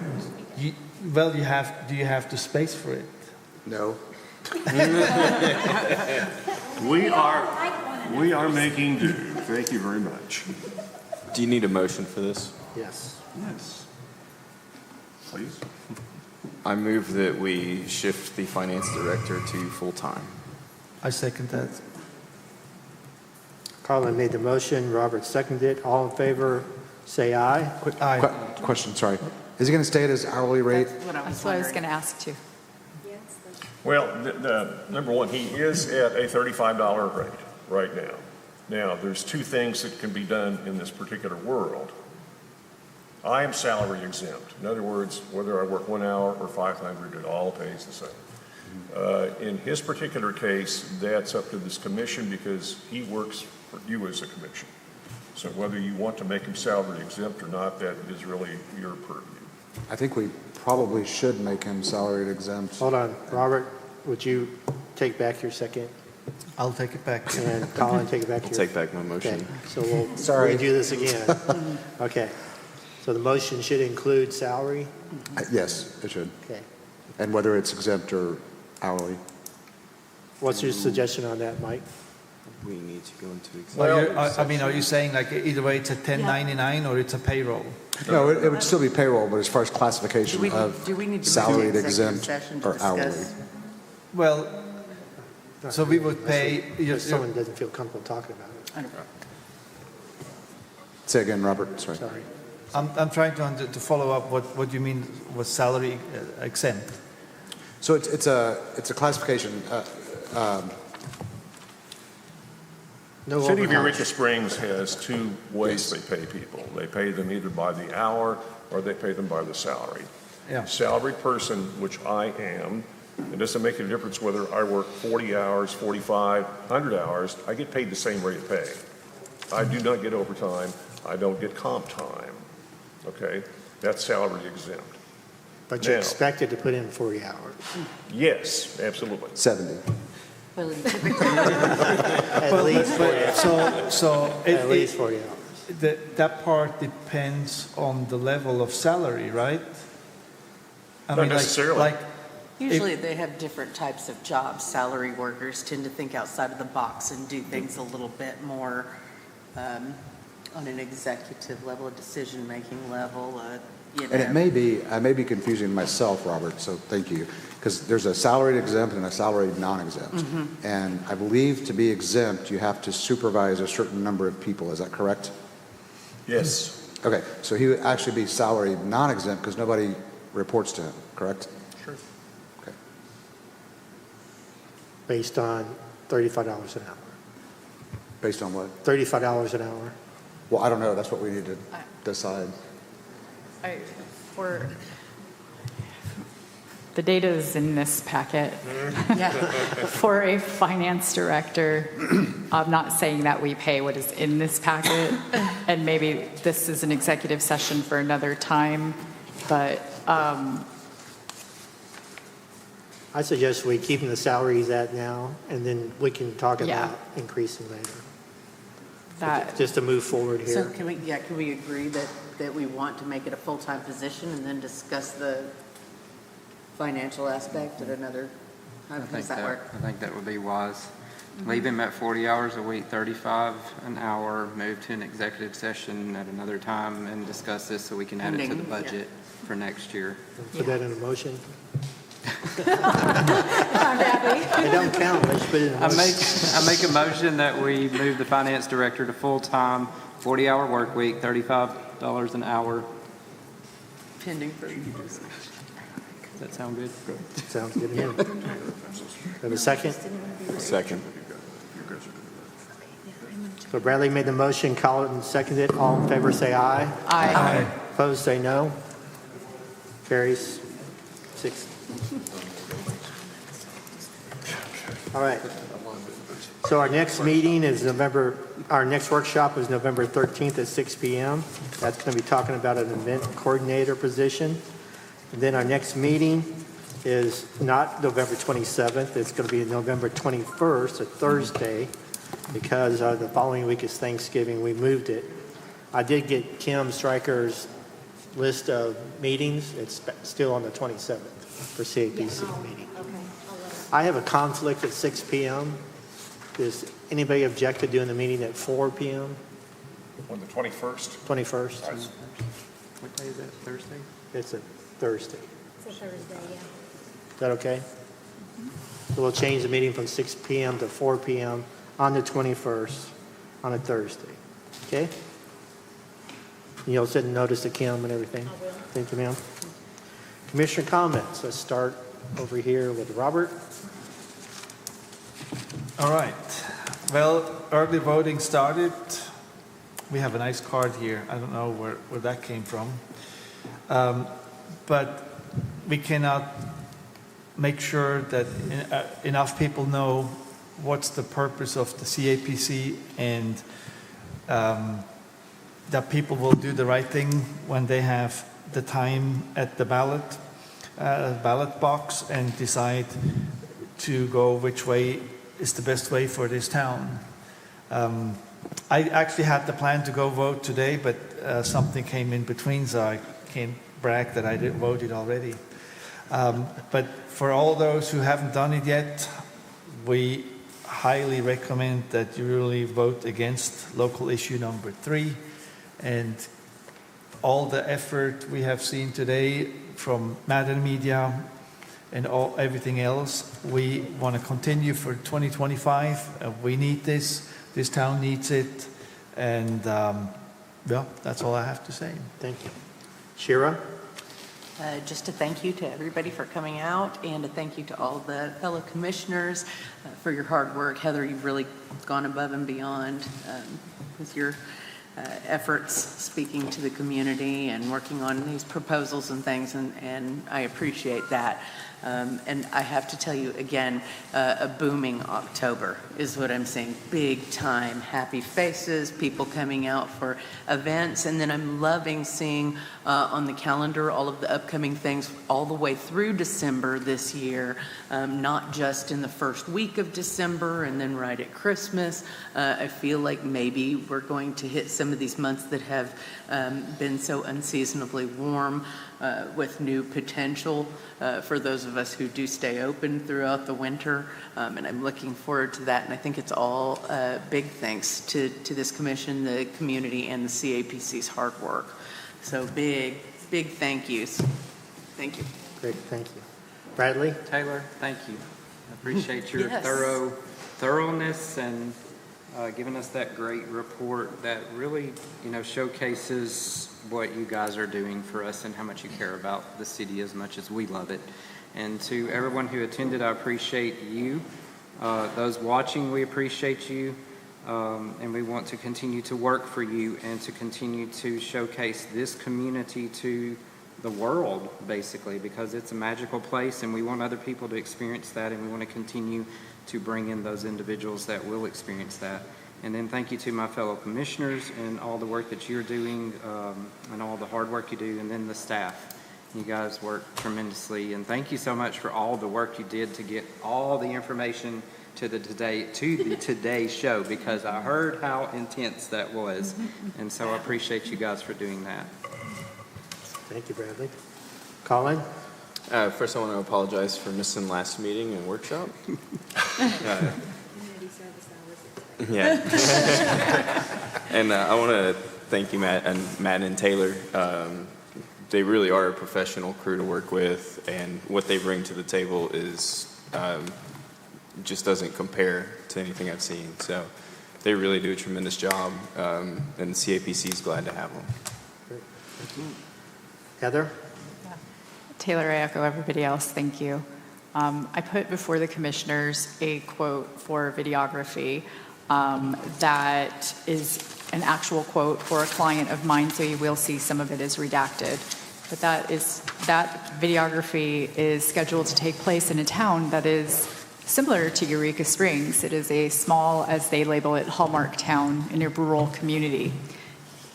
F: Do you have the space for it?
E: No.
I: We are making do. Thank you very much.
G: Do you need a motion for this?
B: Yes.
I: Yes. Please.
G: I move that we shift the finance director to full-time.
F: I second that.
B: Carlin made the motion, Robert seconded it. All in favor, say aye.
F: Aye.
E: Question, sorry. Is he going to stay at his hourly rate?
C: That's what I was going to ask too.
I: Well, number one, he is at a $35 rate right now. Now, there's two things that can be done in this particular world. I am salary exempt. In other words, whether I work 1 hour or 500, it all pays the same. In his particular case, that's up to this commission because he works for you as a commission. So whether you want to make him salary exempt or not, that is really your purview.
E: I think we probably should make him salaried exempt.
B: Hold on, Robert, would you take back your second?
F: I'll take it back.
B: And then Colin, take it back.
G: I'll take back my motion.
B: Okay, so we'll
E: Sorry.
B: redo this again. Okay, so the motion should include salary?
E: Yes, it should.
B: Okay.
E: And whether it's exempt or hourly.
B: What's your suggestion on that, Mike?
G: We need to go into executive
F: Well, I mean, are you saying like either way it's a 1099 or it's a payroll?
E: No, it would still be payroll, but as far as classification of
A: Do we need to move to
E: salaried
A: executive
E: exempt
A: session to
E: or hourly.
A: discuss?
F: Well, so we would pay,
B: If someone doesn't feel comfortable talking about it,
A: I don't know.
E: Say again, Robert, sorry.
B: sorry.
F: I'm trying to follow up what you mean was salary exempt.
E: So it's a classification.
B: No
I: City of
B: overtime.
I: Eureka Springs has two ways they pay people. They pay them either by the hour or they pay them by the salary.
F: Yeah.
I: Salaried person, which I am, it doesn't make any difference whether I work 40 hours, 45, 100 hours, I get paid the same rate of pay. I do not get overtime, I don't get comp time, okay? That's salary exempt.
B: But you're
I: Now-
B: expected to put in 40 hours.
I: Yes, absolutely.
E: 70.
B: At least 40 hours.
F: So
B: At least 40 hours.
F: that part depends on the level of salary, right? I
I: Not necessarily.
F: Like,
A: Usually they have different types of jobs. Salary workers tend to think outside of the box and do things a little bit more on an executive level, a decision-making level, you know.
E: And I may be confusing myself, Robert, so thank you. Because there's a salaried exempt and a salaried non-exempt.
A: Mm-hmm.
E: And I believe to be exempt, you have to supervise a certain number of people. Is that correct?
I: Yes.
E: Okay, so he would actually be salaried non-exempt because nobody reports to him, correct?
I: Sure.
E: Okay.
B: Based on $35 an hour.
E: Based on what?
B: $35 an hour.
E: Well, I don't know. That's what we need to decide.
C: For the data is in this packet. For a finance director, I'm not saying that we pay what is in this packet, and maybe this is an executive session for another time, but
B: I suggest we keep the salaries at now, and then we can talk
C: Yeah.
B: about increasing later.
C: that,
B: Just to move forward
A: So
B: here.
A: can we agree that we want to make it a full-time position and then discuss the financial aspect at another time? Does that work?
D: I think that would be wise. Leave him at 40 hours a week, 35 an hour, move to an executive session at another time and discuss this so we can add it to the
A: Ending, yeah.
D: budget for next year.
B: Put that in a motion.
J: I'm happy.
B: It don't count, let's put it in a
D: I
B: motion.
D: make a motion that we move the finance director to full-time, 40-hour work week, $35 an hour.
A: Pending for
D: Does that sound good?
B: Sounds good to me. Have a second?
G: Second.
B: So Bradley made the motion, Colin seconded. All in favor, say aye.
C: I
B: Opposed, say no. Carries 6. All right. So our next meeting is our next workshop is November 13th at 6 p.m. That's going to be talking about an event coordinator position. And then our next meeting is not November 27th. It's going to be November 21st, a Thursday, because the following week is Thanksgiving. We moved it. I did get Kim Stryker's list of meetings. It's still on the 27th for CAPC meeting. I have a conflict at 6 p.m. Does anybody object to doing the meeting at 4 p.m.?
I: On the 21st?
B: 21st?
D: What day is that, Thursday?
B: It's a Thursday.
J: It's a Thursday, yeah.
B: Is that okay? So we'll change the meeting from 6 p.m. to 4 p.m. on the 21st on a Thursday. Okay? You'll send a notice to Kim and everything?
J: I will.
B: Thank you, ma'am. Commissioner comments. Let's start over here with Robert.
F: all right. Well, early voting started. We have a nice card here. I don't know where that came from. But we cannot make sure that enough people know what's the purpose of the CAPC, and that people will do the right thing when they have the time at the ballot box and decide to go which way is the best way for this town. I actually had the plan to go vote today, but something came in between, so I can't brag that I voted already. But for all those who haven't done it yet, we highly recommend that you really vote against local issue number 3. And all the effort we have seen today from Madden Media and everything else, we want to continue for 2025. We need this. This town needs it. And yeah, that's all I have to say.
B: Thank you. Shira?
A: Just a thank you to everybody for coming out, and a thank you to all the fellow commissioners for your hard work. Heather, you've really gone above and beyond with your efforts speaking to the community and working on these proposals and things, and I appreciate that. And I have to tell you again, a booming October is what I'm seeing. Big time, happy faces, people coming out for events, and then I'm loving seeing on the calendar all of the upcoming things all the way through December this year, not just in the first week of December and then right at Christmas. I feel like maybe we're going to hit some of these months that have been so unseasonably warm with new potential for those of us who do stay open throughout the winter, and I'm looking forward to that. And I think it's all big thanks to this commission, the community, and the CAPC's hard work. So big thank yous. Thank you.
B: Great, thank you. Bradley?
D: Taylor, thank you. I appreciate your
A: Yes.
D: thoroughness and giving us that great report that really, showcases what you guys are doing for us and how much you care about the city as much as we love it. And to everyone who attended, I appreciate you. Those watching, we appreciate you. And we want to continue to work for you and to continue to showcase this community to the world, basically, because it's a magical place and we want other people to experience that, and we want to continue to bring in those individuals that will experience that. And then thank you to my fellow commissioners and all the work that you're doing and all the hard work you do, and then the staff. You guys work tremendously, and thank you so much for all the work you did to get all the information to the Today show, because I heard how intense that was, and so I appreciate you guys for doing that.
B: Thank you, Bradley. Colin?
G: First, I want to apologize for missing last meeting and workshop. Yeah. And I want to thank you, Matt and Taylor. They really are a professional crew to work with, and what they bring to the table is just doesn't compare to anything I've seen. So they really do a tremendous job, and CAPC is glad to have them.
B: Great. Thank you. Heather?
C: Taylor, I echo everybody else. Thank you. I put before the commissioners a quote for videography that is an actual quote for a client of mine, so you will see some of it is redacted. But that videography is scheduled to take place in a town that is similar to Eureka Springs. It is a small, as they label it, hallmark town in a rural community.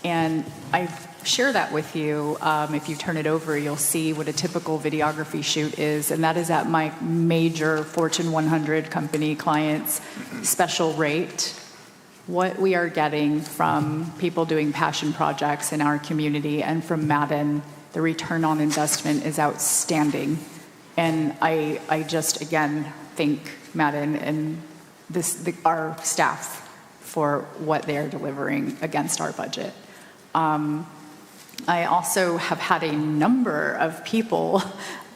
C: And I share that with you. If you turn it over, you'll see what a typical videography shoot is, and that is at my major Fortune 100 company clients' special rate. What we are getting from people doing passion projects in our community and from Madden, the return on investment is outstanding. And I just, again, thank Madden and our staff for what they're delivering against our budget. I also have had a number of people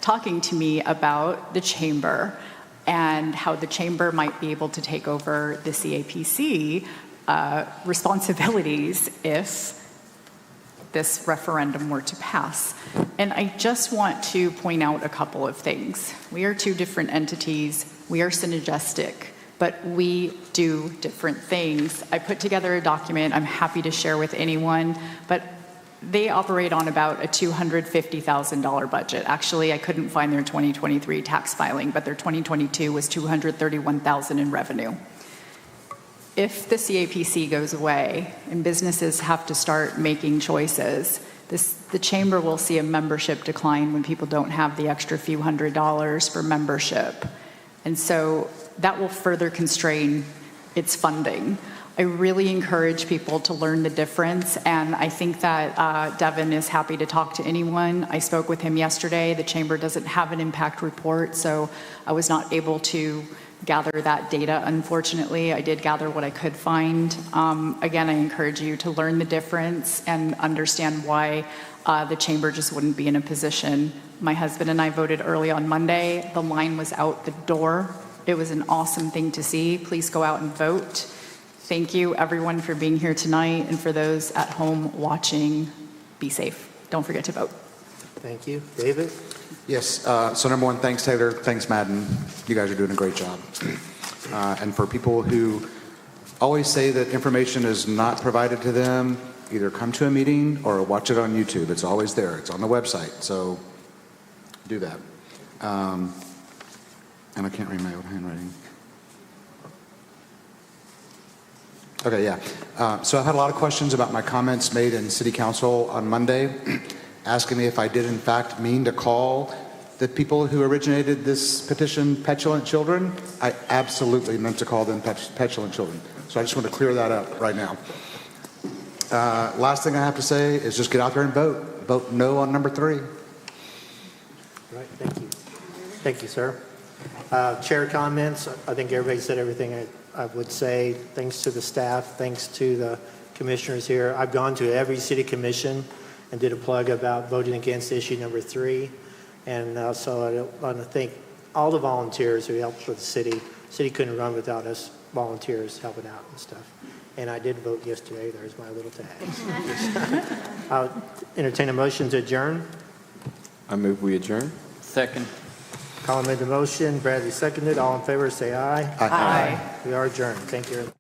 C: talking to me about the chamber and how the chamber might be able to take over the CAPC responsibilities if this referendum were to pass. And I just want to point out a couple of things. We are two different entities. We are synergistic. but we do different things. I put together a document I'm happy to share with anyone, but they operate on about a $250,000 budget. Actually, I couldn't find their 2023 tax filing, but their 2022 was $231,000 in revenue. If the CAPC goes away and businesses have to start making choices, the chamber will see a membership decline when people don't have the extra few $100s for membership. And so that will further constrain its funding. I really encourage people to learn the difference, and I think that Devin is happy to talk to anyone. I spoke with him yesterday. The chamber doesn't have an impact report, so I was not able to gather that data, unfortunately. I did gather what I could find. Again, I encourage you to learn the difference and understand why the chamber just wouldn't be in a position. My husband and I voted early on Monday. The line was out the door. It was an awesome thing to see. Please go out and vote. Thank you, everyone, for being here tonight, and for those at home watching, be safe. Don't forget to vote.
B: Thank you. David?
E: Yes, so number one, thanks Taylor, thanks Madden. You guys are doing a great job. And for people who always say that information is not provided to them, either come to a meeting or watch it on YouTube. It's always there. It's on the website, so do that. And I can't read my own handwriting. Okay, yeah. So I've had a lot of questions about my comments made in City Council on Monday, asking me if I did in fact mean to call the people who originated this petition petulant children. I absolutely meant to call them petulant children. So I just want to clear that up right now. Last thing I have to say is just get out there and vote. Vote no on number 3.
B: Right, thank you. Thank you, sir. Chair comments. I think everybody said everything I would say. Thanks to the staff, thanks to the commissioners here. I've gone to every city commission and did a plug about voting against issue number 3. And so I want to thank all the volunteers who helped with the city. The city couldn't run without us volunteers helping out and stuff. And I did vote yesterday. There's my little tag. I'll entertain a motion to adjourn.
G: I move we adjourn.
D: Second.
B: Colin made the motion. Bradley seconded. All in favor, say aye.
E: Aye.
B: We are adjourned. Thank you.